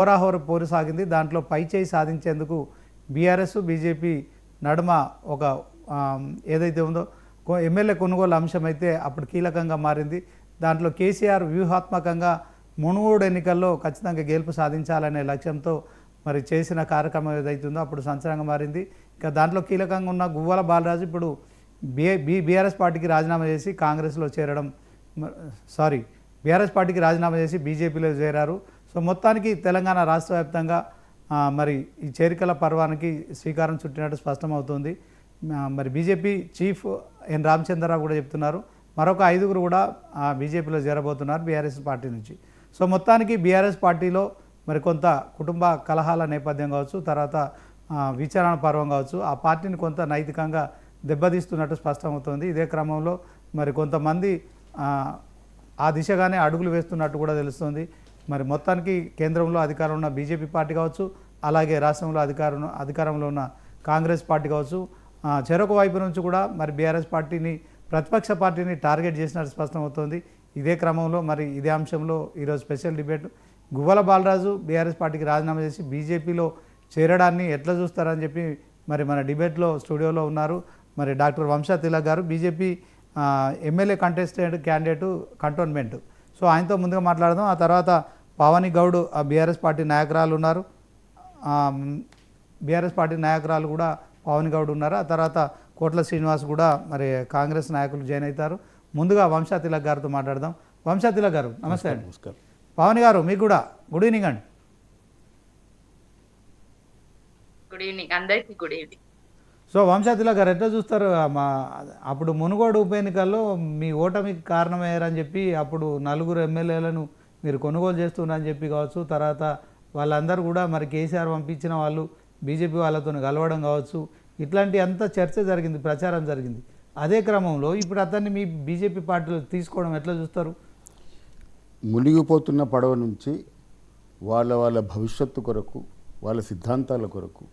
హోరాహోర పోరు సాగింది. దాంట్లో పైచేయి సాధించేందుకు బీఆర్ఎస్ బీజేపీ నడుమ ఒక ఏదైతే ఉందో ఎమ్మెల్యే కొనుగోలు అంశం అయితే అప్పుడు కీలకంగా మారింది. దాంట్లో కేసీఆర్ వ్యూహాత్మకంగా మునుగోడు ఎన్నికల్లో ఖచ్చితంగా గెలుపు సాధించాలనే లక్ష్యంతో మరి చేసిన కార్యక్రమం ఏదైతుందో అప్పుడు సంచలనంగా మారింది. ఇక దాంట్లో కీలకంగా ఉన్న గువ్వల బాలరాజు ఇప్పుడు బీఆర్ఎస్ పార్టీకి రాజీనామా చేసి కాంగ్రెస్లో చేరడం బీఆర్ఎస్ పార్టీకి రాజీనామా చేసి బీజేపీలో చేరారు. సో మొత్తానికి తెలంగాణ రాష్ట్ర వ్యాప్తంగా మరి ఈ చేరికల పర్వానికి శ్రీకారం చుట్టినట్టు స్పష్టమవుతుంది. మరి బీజేపీ చీఫ్ ఎన్ రామచంద్రరావు కూడా చెప్తున్నారు మరొక 5గురు కూడా బీజేపీలో చేరబోతున్నారు బీఆర్ఎస్ పార్టీ నుంచి. సో మొత్తానికి బీఆర్ఎస్ పార్టీలో మరి కొంత కుటుంబ కలహాల నేపథ్యం కావచ్చు, తర్వాత విచారణ పర్వం కావచ్చు, ఆ పార్టీని కొంత నైతికంగా దెబ్బతీస్తున్నట్టు స్పష్టమవుతుంది. ఇదే క్రమంలో మరి కొంతమంది ఆ దిశగానే అడుగులు వేస్తున్నట్టు కూడా తెలుస్తుంది. మరి మొత్తానికి కేంద్రంలో అధికారంలో ఉన్న బీజేపీ పార్టీ కావచ్చు, అలాగే రాష్ట్రంలో అధికారంలో ఉన్న కాంగ్రెస్ పార్టీ కావచ్చు, చెరొక వైపు నుంచి కూడా మరి బీఆర్ఎస్ పార్టీని ప్రతిపక్ష పార్టీని టార్గెట్ చేసినట్టు స్పష్టమవుతోంది. ఇదే క్రమంలో మరి ఇదే అంశంలో ఈరోజు special debate Guvvala Balaraju BRS పార్టీకి రాజీనామా చేసి బీజేపీలో చేరడాన్ని ఎట్లా చూస్తారని చెప్పి మరి మన డిబేట్లో స్టూడియోలో ఉన్నారు మరి డాక్టర్ వంశా తిలక్ గారు, BJP MLA contested candidate cantonment. So ఆయనతో ముందుగా మాట్లాడదాం. ఆ తర్వాత పావని గౌడ్ బీఆర్ఎస్ పార్టీ నాయకురాలు ఉన్నారు, బీఆర్ఎస్ పార్టీ నాయకురాలు కూడా పావని గౌడ్ ఉన్నారు. ఆ తర్వాత కోట్ల శ్రీనివాస్ కూడా మరి కాంగ్రెస్ నాయకులు జాయిన్ అవుతారు. ముందుగా వంశా తిలక్ గారితో మాట్లాడదాం. వంశా తిలక్ గారు నమస్తే అండి. నమస్కారం. పావని గారు మీకు కూడా గుడ్ ఈవినింగ్ అండి. గుడ్ ఈవినింగ్ అందరికీ. Good evening. సో వంశా తిలక్ గారు ఎట్లా చూస్తారు? అప్పుడు మునుగోడు ఉప ఎన్నికల్లో మీ ఓటమికి కారణమయ్యారని చెప్పి అప్పుడు 4 ఎమ్మెల్యేలను మీరు కొనుగోలు చేస్తున్నారని చెప్పి కావచ్చు, తర్వాత వాళ్ళందరూ కూడా మరి కేసీఆర్ పంపించిన వాళ్ళు బీజేపీ వాళ్ళతో కలవడం కావచ్చు, ఇట్లాంటి అంత చర్చ జరిగింది, ప్రచారం జరిగింది. అదే క్రమంలో ఇప్పుడు అతన్ని మీ బీజేపీ పార్టీలో తీసుకోవడం ఎట్లా చూస్తారు? మునిగిపోతున్న పడవ నుంచి వాళ్ళ భవిష్యత్తు కొరకు, వాళ్ళ సిద్ధాంతాల కొరకు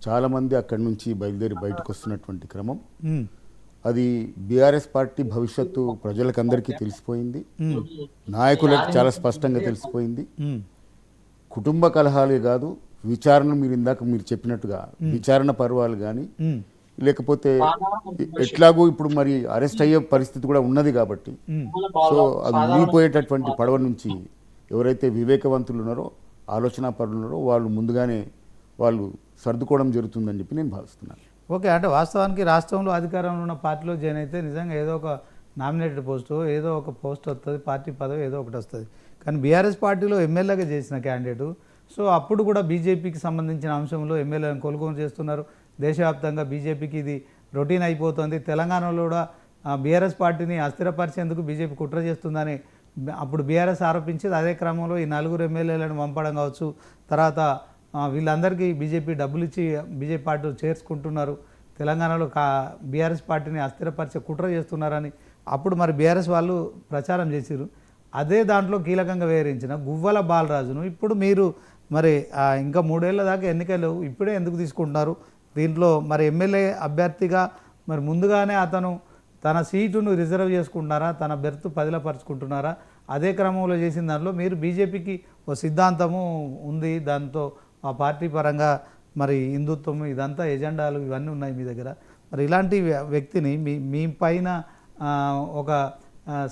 చాలామంది అక్కడి నుంచి బయలుదేరి బయటకు వస్తున్నటువంటి క్రమం అది బీఆర్ఎస్ పార్టీ భవిష్యత్తు ప్రజలకందరికీ తెలిసిపోయింది, నాయకులకు చాలా స్పష్టంగా తెలిసిపోయింది. కుటుంబ కలహాలే కాదు, విచారణ మీరు చెప్పినట్టుగా విచారణ పర్వాలు కానీ లేకపోతే ఎట్లాగూ ఇప్పుడు మరి అరెస్ట్ అయ్యే పరిస్థితి కూడా ఉన్నది కాబట్టి సో అది మునిగిపోయేటటువంటి పడవ నుంచి ఎవరైతే వివేకవంతులు ఉన్నారో, ఆలోచన పరులు ఉన్నారో వాళ్ళు ముందుగానే వాళ్ళు సర్దుకోవడం జరుగుతుందని చెప్పి నేను భావిస్తున్నాను. ఓకే, అంటే వాస్తవానికి రాష్ట్రంలో అధికారంలో ఉన్న పార్టీలో జాయిన్ అయితే నిజంగా ఏదో ఒక నామినేటెడ్ పోస్టు, ఏదో ఒక పోస్ట్ వస్తుంది, పార్టీ పదవి ఏదో ఒకటి వస్తుంది. కానీ బీఆర్ఎస్ పార్టీలో ఎమ్మెల్యేగా చేసిన క్యాండిడేటు, సో అప్పుడు కూడా బీజేపీకి సంబంధించిన అంశంలో ఎమ్మెల్యేలను కొనుగోలు చేస్తున్నారు. దేశవ్యాప్తంగా బీజేపీకి ఇది రొటీన్ అయిపోతుంది. తెలంగాణలో కూడా బీఆర్ఎస్ పార్టీని అస్థిరపరిచేందుకు బీజేపీ కుట్ర చేస్తుందని అప్పుడు బీఆర్ఎస్ ఆరోపించేది. అదే క్రమంలో ఈ 4 ఎమ్మెల్యేలను పంపడం కావచ్చు, తర్వాత వీళ్ళందరికీ బీజేపీ డబ్బులు ఇచ్చి బీజేపీ పార్టీలు చేర్చుకుంటున్నారు, తెలంగాణలో బీఆర్ఎస్ పార్టీని అస్థిరపరిచే కుట్ర చేస్తున్నారని అప్పుడు మరి బీఆర్ఎస్ వాళ్ళు ప్రచారం చేశారు. అదే దాంట్లో కీలకంగా వ్యవహరించిన గువ్వల బాలరాజును ఇప్పుడు మీరు మరి ఇంకా 3 ఏళ్ల దాకా ఎన్నికలు ఇప్పుడే ఎందుకు తీసుకుంటున్నారు? దీంట్లో మరి ఎమ్మెల్యే అభ్యర్థిగా మరి ముందుగానే అతను తన సీటును రిజర్వ్ చేసుకుంటున్నారా, తన బెర్త్ పదిలపరుచుకుంటున్నారా? అదే క్రమంలో చేసిన దాంట్లో మీరు బీజేపీకి ఓ సిద్ధాంతము ఉంది, దాంతో ఆ పార్టీ పరంగా మరి హిందుత్వం ఇదంతా ఎజెండాలు ఇవన్నీ ఉన్నాయి మీ దగ్గర. మరి ఇలాంటి వ్యక్తిని మీ పైన ఒక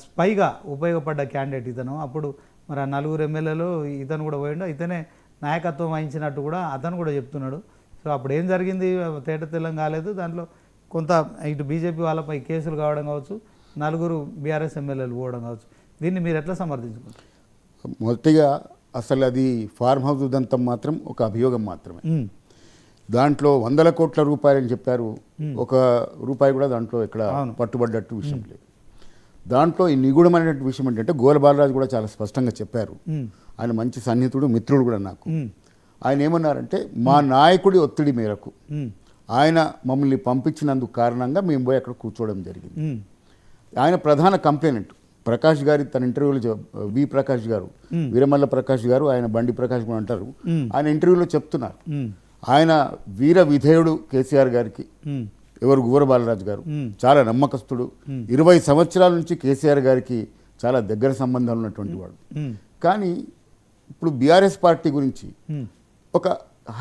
స్పైగా ఉపయోగపడ్డ క్యాండిడేట్ ఇతను. అప్పుడు మరి ఆ 4 ఎమ్మెల్యేలు ఇతను కూడా పోయిండు, ఇతనే నాయకత్వం వహించినట్టు కూడా అతను కూడా చెప్తున్నాడు. సో అప్పుడు ఏం జరిగింది? తేట తెల్లం కాలేదు. దాంట్లో కొంత ఇటు బీజేపీ వాళ్ళపై కేసులు కావడం కావచ్చు, 4 బీఆర్ఎస్ ఎమ్మెల్యేలు పోవడం కావచ్చు. దీన్ని మీరు ఎట్లా సమర్థించుకుంటారు? మొదటిగా అసలు అది ఫార్మ్ హౌస్ ఉదంతం మాత్రం ఒక అభియోగం మాత్రమే. దాంట్లో 100 కోట్ల రూపాయలని చెప్పారు, ఒక రూపాయి కూడా దాంట్లో ఇక్కడ పట్టుబడ్డట్టు విషయం లేదు. దాంట్లో ఈ నిగూఢమైనటువంటి విషయం ఏంటంటే గోల బాలరాజు కూడా చాలా స్పష్టంగా చెప్పారు. ఆయన మంచి సన్నిహితుడు, మిత్రుడు కూడా నాకు. ఆయన ఏమన్నారంటే మా నాయకుడి ఒత్తిడి మేరకు ఆయన మమ్మల్ని పంపించినందుకు కారణంగా మేము పోయి అక్కడ కూర్చోవడం జరిగింది. ఆయన ప్రధాన కంప్లైంట్ ప్రకాష్ గారి తన ఇంటర్వ్యూలో వి ప్రకాష్ గారు, వీరమల్ల ప్రకాష్ గారు, ఆయన బండి ప్రకాష్ కూడా అంటారు, ఆయన ఇంటర్వ్యూలో చెప్తున్నారు ఆయన వీర విధేయుడు కేసీఆర్ గారికి. ఎవరు? గువ్వల బాలరాజు గారు చాలా నమ్మకస్తుడు, 20 సంవత్సరాల నుంచి కేసీఆర్ గారికి చాలా దగ్గర సంబంధాలు ఉన్నటువంటి వాడు. కానీ ఇప్పుడు బీఆర్ఎస్ పార్టీ గురించి ఒక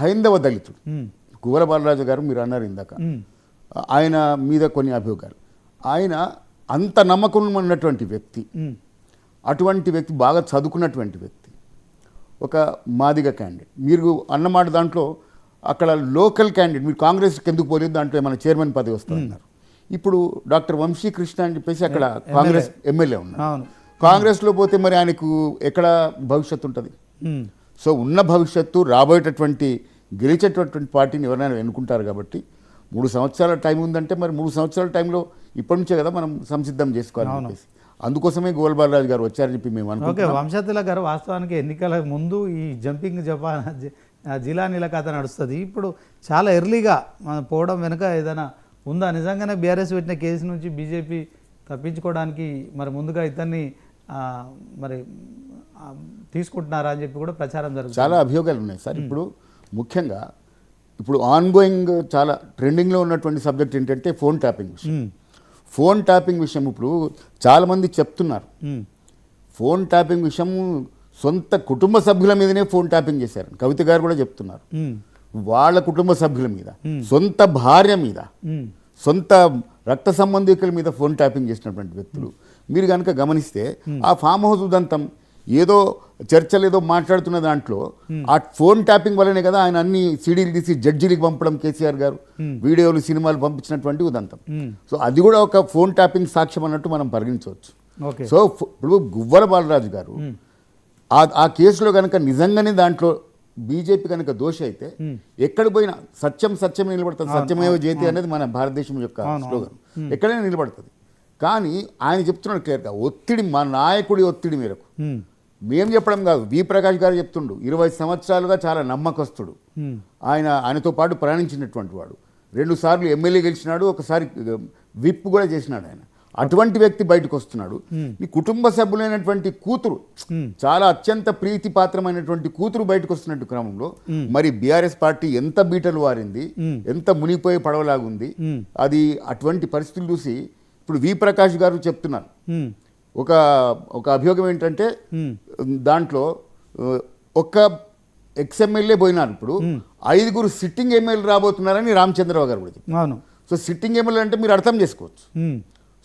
హైందవ దళితుడు గువ్వల బాలరాజు గారు మీరు అన్నారు ఇందాక, ఆయన మీద కొన్ని అభియోగాలు. ఆయన అంత నమ్మకం ఉన్నటువంటి వ్యక్తి, అటువంటి వ్యక్తి బాగా చదువుకున్నటువంటి వ్యక్తి, ఒక మాదిగ క్యాండిడేట్. మీరు అన్నమాట దాంట్లో అక్కడ లోకల్ క్యాండిడేట్, మీరు కాంగ్రెస్కి ఎందుకు పోలేదు, దాంట్లో ఏమైనా చైర్మన్ పదవి వస్తుందన్నారు. ఇప్పుడు డాక్టర్ వంశీకృష్ణ అని చెప్పేసి అక్కడ కాంగ్రెస్ ఎమ్మెల్యే ఉన్నారు. కాంగ్రెస్లో పోతే మరి ఆయనకు ఎక్కడ భవిష్యత్తు ఉంటుంది? సో ఉన్న భవిష్యత్తు రాబోయేటటువంటి గెలిచేటటువంటి పార్టీని ఎవరైనా ఎన్నుకుంటారు. కాబట్టి 3 సంవత్సరాల టైం ఉందంటే మరి 3 సంవత్సరాల టైంలో ఇప్పటి నుంచే కదా మనం సంసిద్ధం చేసుకోవాలని చెప్పేసి అందుకోసమే గోవల్ బాలరాజు గారు వచ్చారని చెప్పి మేము అనుకుంటున్నాం. వంశతుల గారు వాస్తవానికి ఎన్నికల ముందు ఈ జంపింగ్ జిలానీల కథ నడుస్తుంది. ఇప్పుడు చాలా ఎర్లీగా పోవడం వెనుక ఏదైనా ఉందా? నిజంగానే బీఆర్ఎస్ పెట్టిన కేసు నుంచి బీజేపీ తప్పించుకోవడానికి మరి ముందుగా ఇతన్ని మరి తీసుకుంటున్నారా అని చెప్పి కూడా ప్రచారం జరుగుతుంది. చాలా అభియోగాలు ఉన్నాయి సార్. ఇప్పుడు ముఖ్యంగా ఇప్పుడు ఆన్గోయింగ్ చాలా ట్రెండింగ్లో ఉన్నటువంటి సబ్జెక్ట్ ఏంటంటే ఫోన్ ట్యాపింగ్ విషయం. ఫోన్ ట్యాపింగ్ విషయం ఇప్పుడు చాలామంది చెప్తున్నారు. ఫోన్ ట్యాపింగ్ విషయం సొంత కుటుంబ సభ్యుల మీదనే ఫోన్ ట్యాపింగ్ చేశారు. కవిత గారు కూడా చెప్తున్నారు. వాళ్ళ కుటుంబ సభ్యుల మీద, సొంత భార్య మీద, సొంత రక్త సంబంధికుల మీద ఫోన్ ట్యాపింగ్ చేసినటువంటి వ్యక్తులు మీరు కనుక గమనిస్తే ఆ ఫామ్ హౌస్ ఉదంతం ఏదో చర్చలు ఏదో మాట్లాడుతున్న దాంట్లో ఆ ఫోన్ ట్యాపింగ్ వల్లనే కదా ఆయన అన్ని సీడీలు తీసి జడ్జిలకు పంపడం, కేసీఆర్ గారు వీడియోలు సినిమాలు పంపించినటువంటి ఉదంతం. సో అది కూడా ఒక ఫోన్ ట్యాపింగ్ సాక్ష్యం అన్నట్టు మనం పరిగణించవచ్చు. సో ఇప్పుడు గువ్వల బాలరాజు గారు ఆ కేసులో కనుక నిజంగానే దాంట్లో బీజేపీ కనుక దోషి అయితే ఎక్కడ పోయినా సత్యం నిలబడుతుంది. సత్యమేవ జయతే అనేది మన భారతదేశం యొక్క స్లోగన్. ఎక్కడైనా నిలబడుతుంది. కానీ ఆయన చెప్తున్నాడు క్లియర్గా, ఒత్తిడి మా నాయకుడి ఒత్తిడి మేరకు, మేము చెప్పడం కాదు, వి ప్రకాష్ గారు చెప్తుండు. 20 సంవత్సరాలుగా చాలా నమ్మకస్తుడు. ఆయనతో పాటు ప్రయాణించినటువంటి వాడు. 2 సార్లు ఎమ్మెల్యే గెలిచినాడు, ఒకసారి విప్ కూడా చేసినాడు ఆయన. అటువంటి వ్యక్తి బయటకు వస్తున్నాడు. ఈ కుటుంబ సభ్యులైనటువంటి కూతురు, చాలా అత్యంత ప్రీతిపాత్రమైనటువంటి కూతురు బయటకు వస్తున్నట్టు క్రమంలో మరి బీఆర్ఎస్ పార్టీ ఎంత బీటలు వారింది, ఎంత మునిగిపోయే పడవలాగుంది. అది అటువంటి పరిస్థితులు చూసి ఇప్పుడు వి ప్రకాష్ గారు చెప్తున్నారు. ఒక అభియోగం ఏంటంటే దాంట్లో ఒక ఎక్స్ఎమ్మెల్యే పోయినారు. ఇప్పుడు 5 సిట్టింగ్ ఎమ్మెల్యే రాబోతున్నారని రామచంద్రరావు గారు కూడా చెప్పారు. సో సిట్టింగ్ ఎమ్మెల్యే అంటే మీరు అర్థం చేసుకోవచ్చు.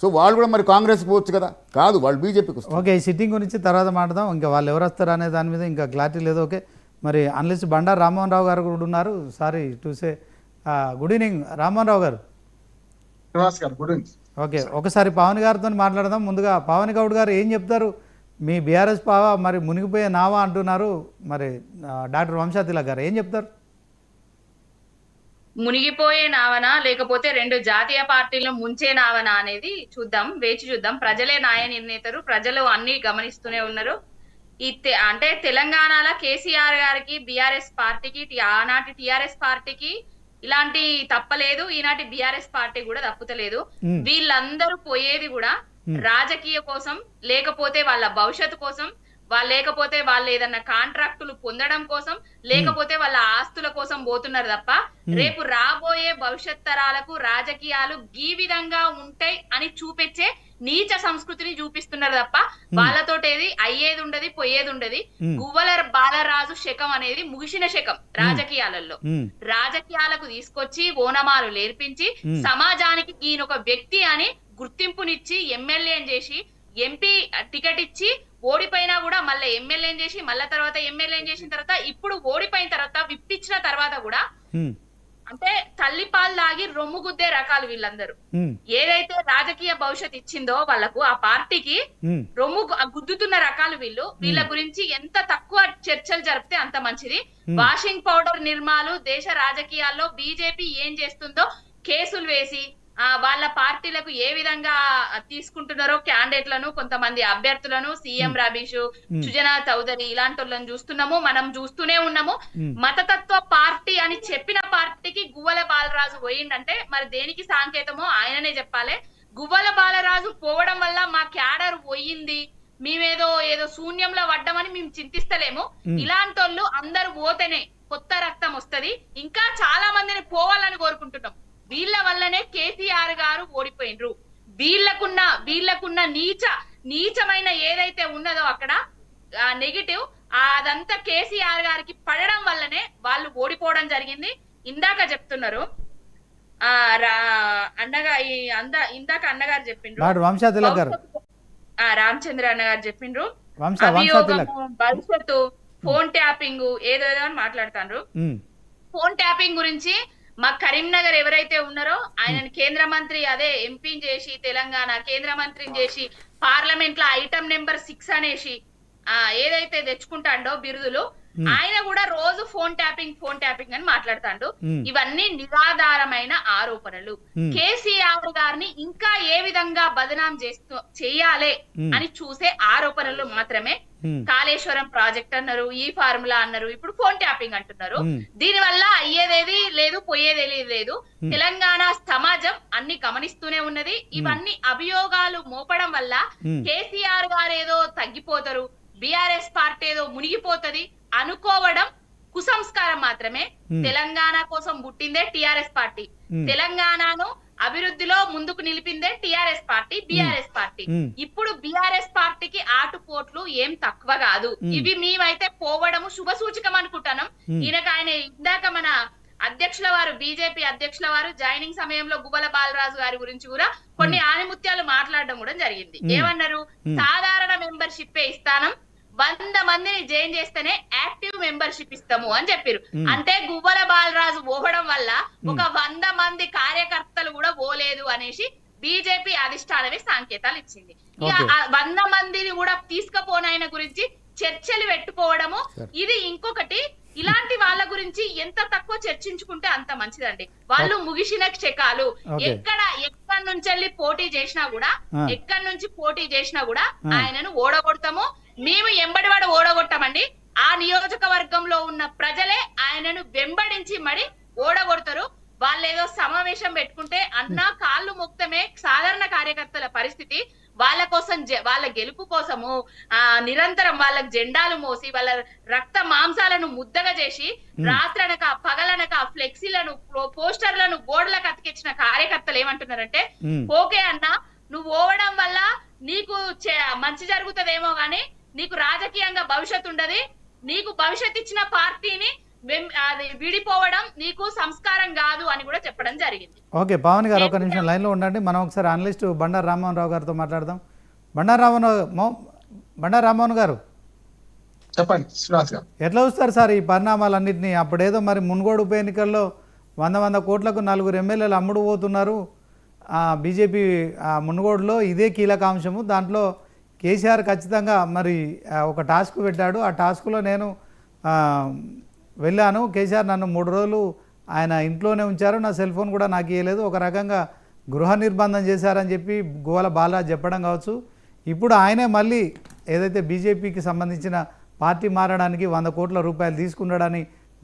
సో వాళ్ళు కూడా మరి కాంగ్రెస్కి పోవచ్చు కదా? కాదు, వాళ్ళు బీజేపీకి వస్తారు. ఓకే, ఈ సిట్టింగ్ గురించి తర్వాత మాట్లాడదాం. ఇంకా వాళ్ళు ఎవరు వస్తారు అనే దాని మీద ఇంకా క్లారిటీ లేదు. ఓకే, మరి అనలిస్ట్ బండారు రామ్మోహన్ రావు గారు కూడా ఉన్నారు. Sorry to say good evening Rammohan Rao గారు. ఓకే, ఒకసారి పవన్ గారితో మాట్లాడదాం. ముందుగా పవన్ గౌడ్ గారు ఏం చెప్తారు? మీ బీఆర్ఎస్ పావా మరి మునిగిపోయే నావా అంటున్నారు. మరి డాక్టర్ వంశతిలక్ గారు ఏం చెప్తారు? మునిగిపోయే నావనా లేకపోతే 2 జాతీయ పార్టీలను ముంచే నావనా అనేది చూద్దాం, వేచి చూద్దాం. ప్రజలే న్యాయ నిర్ణేతలు, ప్రజలు అన్ని గమనిస్తూనే ఉన్నారు. అంటే తెలంగాణలో కేసీఆర్ గారికి, బీఆర్ఎస్ పార్టీకి, ఆనాటి టీఆర్ఎస్ పార్టీకి ఇలాంటి తప్పలేదు, ఈనాటి బీఆర్ఎస్ పార్టీ కూడా తప్పుతలేదు. వీళ్ళందరూ పోయేది కూడా రాజకీయ కోసం, లేకపోతే వాళ్ళ భవిష్యత్తు కోసం, లేకపోతే వాళ్ళు ఏదన్నా కాంట్రాక్టులు పొందడం కోసం, లేకపోతే వాళ్ళ ఆస్తుల కోసం పోతున్నారు తప్ప రేపు రాబోయే భవిష్యత్ తరాలకు రాజకీయాలు ఈ విధంగా ఉంటాయి అని చూపించే నీచ సంస్కృతిని చూపిస్తున్నారు తప్ప వాళ్ళతోటేది అయ్యేది ఉండదు, పోయేది ఉండదు. గువ్వల బాలరాజు శకం అనేది ముగిసిన శకం రాజకీయాలలో. రాజకీయాలకు తీసుకొచ్చి ఓనమాలు నేర్పించి సమాజానికి ఈయన ఒక వ్యక్తి అని గుర్తింపునిచ్చి ఎమ్మెల్యేని చేసి, ఎంపీ టికెట్ ఇచ్చి ఓడిపోయినా కూడా మళ్ళీ ఎమ్మెల్యేని చేసి, మళ్ళా తర్వాత ఎమ్మెల్యేని చేసిన తర్వాత ఇప్పుడు ఓడిపోయిన తర్వాత విప్పించిన తర్వాత కూడా అంటే తల్లిపాలు దాగి రొమ్ము గుద్దే రకాలు వీళ్ళందరూ. ఏదైతే రాజకీయ భవిష్యత్ ఇచ్చిందో వాళ్ళకు, ఆ పార్టీకి రొమ్ము గుద్దుతున్న రకాలు వీళ్ళు. వీళ్ళ గురించి ఎంత తక్కువ చర్చలు జరిపితే అంత మంచిది. వాషింగ్ పౌడర్ నిర్మాలు దేశ రాజకీయాల్లో బీజేపీ ఏం చేస్తుందో కేసులు వేసి వాళ్ళ పార్టీలకు ఏ విధంగా తీసుకుంటున్నారో క్యాండిడేట్లను, కొంతమంది అభ్యర్థులను, సీఎం రబీష్, సుజనా చౌదరి ఇలాంటి వాళ్ళని చూస్తున్నాము, మనం చూస్తూనే ఉన్నాము. మతతత్వ పార్టీ అని చెప్పిన పార్టీకి గువ్వల బాలరాజు పోయిందంటే మరి దేనికి సంకేతమో ఆయననే చెప్పాలి. గువ్వల బాలరాజు పోవడం వల్ల మా క్యాడర్ పోయింది, ఏదో శూన్యంలో పడ్డామని మేము చింతిస్తలేము. ఇలాంటి వాళ్ళు అందరూ పోతేనే కొత్త రక్తం వస్తది. ఇంకా చాలా మందిని పోవాలని కోరుకుంటున్నాం. వీళ్ళ వల్లనే కేసీఆర్ గారు ఓడిపోయినరు. వీళ్ళకున్న నీచమైన ఏదైతే ఉన్నదో అక్కడ నెగిటివ్, అదంతా కేసీఆర్ గారికి పడడం వల్లనే వాళ్ళు ఓడిపోవడం జరిగింది. ఇందాక చెప్తున్నారు ఇందాక అన్నగారు చెప్పిండ్రు, రామచంద్ర అన్నగారు చెప్పిండ్రు భవిష్యత్తు ఫోన్ ట్యాపింగ్ ఏదేదో అని మాట్లాడుతాండ్రు. ఫోన్ ట్యాపింగ్ గురించి మా కరీంనగర్ ఎవరైతే ఉన్నారో ఆయనని కేంద్ర మంత్రి ఎంపీ చేసి తెలంగాణ కేంద్ర మంత్రిని చేసి పార్లమెంట్ లో ఐటమ్ నెంబర్ 6 అనేసి ఏదైతే తెచ్చుకుంటాడో బిరుదులు, ఆయన కూడా రోజు ఫోన్ ట్యాపింగ్ అని మాట్లాడుతాడు. ఇవన్నీ నిరాధారమైన ఆరోపణలు. కేసీఆర్ గారిని ఇంకా ఏ విధంగా బదనాం చెయ్యాలి అని చూసే ఆరోపణలు మాత్రమే. కాళేశ్వరం ప్రాజెక్ట్ అన్నారు, ఈ ఫార్ములా అన్నారు, ఇప్పుడు ఫోన్ ట్యాపింగ్ అంటున్నారు. దీని వల్ల అయ్యేదేది లేదు, పోయేదేది లేదు. తెలంగాణ సమాజం అన్ని గమనిస్తూనే ఉన్నది. ఇవన్నీ అభియోగాలు మోపడం వల్ల కేసీఆర్ గారు ఏదో తగ్గిపోతారు, బీఆర్ఎస్ పార్టీ ఏదో మునిగిపోతది అనుకోవడం కుసంస్కారం మాత్రమే. తెలంగాణ కోసం పుట్టిందే టిఆర్ఎస్ పార్టీ, తెలంగాణను అభివృద్ధిలో ముందుకు నిలిపిందే టిఆర్ఎస్ పార్టీ, బీఆర్ఎస్ పార్టీ. ఇప్పుడు బీఆర్ఎస్ పార్టీకి ఆటుపోట్లు ఏం తక్కువ కాదు. ఇవి మేమైతే పోవడము శుభ సూచకం అనుకుంటున్నాం. ఈయనకు ఆయన ఇందాక మన అధ్యక్షుల వారు, బీజేపీ అధ్యక్షుల వారు జాయినింగ్ సమయంలో గువ్వల బాలరాజు గారి గురించి కూడా కొన్ని ఆనిముత్యాలు మాట్లాడడం కూడా జరిగింది. ఏమన్నారు? సాధారణ మెంబర్షిప్ ఇస్తానం, 100 మందిని జాయిన్ చేస్తేనే యాక్టివ్ మెంబర్షిప్ ఇస్తాము అని చెప్పారు. అంటే గువ్వల బాలరాజు పోవడం వల్ల ఒక 100 మంది కార్యకర్తలు కూడా పోలేదు అనేసి బీజేపీ అధిష్టానమే సంకేతాలు ఇచ్చింది. ఇక 100 మందిని కూడా తీసుకుపోనైన గురించి చర్చలు పెట్టుకోవడము, ఇది ఇంకొకటి. ఇలాంటి వాళ్ళ గురించి ఎంత తక్కువ చర్చించుకుంటే అంత మంచిదండి. వాళ్ళు ముగిసిన శకాలు. ఎక్కడి నుంచి పోటీ చేసినా కూడా ఆయనను ఓడగొడతాము. మేము ఎంబడివాడు ఓడగొట్టమండి. ఆ నియోజకవర్గంలో ఉన్న ప్రజలే ఆయనను వెంబడించి మరి ఓడగొడతారు. వాళ్ళు ఏదో సమావేశం పెట్టుకుంటే అన్నా కాళ్ళు మొత్తమే సాధారణ కార్యకర్తల పరిస్థితి. వాళ్ళ కోసం, వాళ్ళ గెలుపు కోసము నిరంతరం వాళ్ళకి జెండాలు మోసి వాళ్ళ రక్త మాంసాలను ముద్దగా చేసి రాత్రనక పగలనక ఫ్లెక్సీలను పోస్టర్లను గోడలకు అతికించిన కార్యకర్తలు ఏమంటున్నారంటే, ఓకే అన్న నువ్వు ఓవడం వల్ల నీకు మంచి జరుగుతుందేమో గాని నీకు రాజకీయంగా భవిష్యత్తు ఉండదు, నీకు భవిష్యత్తు ఇచ్చిన పార్టీని విడిపోవడం నీకు సంస్కారం కాదు అని కూడా చెప్పడం జరిగింది. ఓకే పవన్ గారు ఒక నిమిషం లైన్లో ఉండండి. మనం ఒకసారి అనలిస్ట్ బండారు రామ్మోహన్ రావు గారితో మాట్లాడదాం. బండారు రామ్మోహన్ గారు చెప్పండి. శ్రీనివాస్ గారు ఎట్లా చూస్తారు సార్ ఈ పరిణామాలన్నింటినీ? అప్పుడేదో మరి మున్గోడు ఉప ఎన్నికల్లో 100 కోట్లకు 4 ఎమ్మెల్యేలు అమ్ముడు పోతున్నారు. బీజేపీ మున్గోడులో ఇదే కీలక అంశము. దాంట్లో కేసీఆర్ ఖచ్చితంగా మరి ఒక టాస్క్ పెట్టాడు. ఆ టాస్క్లో నేను వెళ్ళాను. కేసీఆర్ నన్ను 3 రోజులు ఆయన ఇంట్లోనే ఉంచారు, నా సెల్ ఫోన్ కూడా నాకు ఇవ్వలేదు, ఒక రకంగా గృహ నిర్బంధం చేశారని చెప్పి గువ్వల బాలరాజు చెప్పడం కావచ్చు. ఇప్పుడు ఆయనే మళ్ళీ ఏదైతే బీజేపీకి సంబంధించిన పార్టీ మారడానికి 100 కోట్ల రూపాయలు తీసుకున్నాడని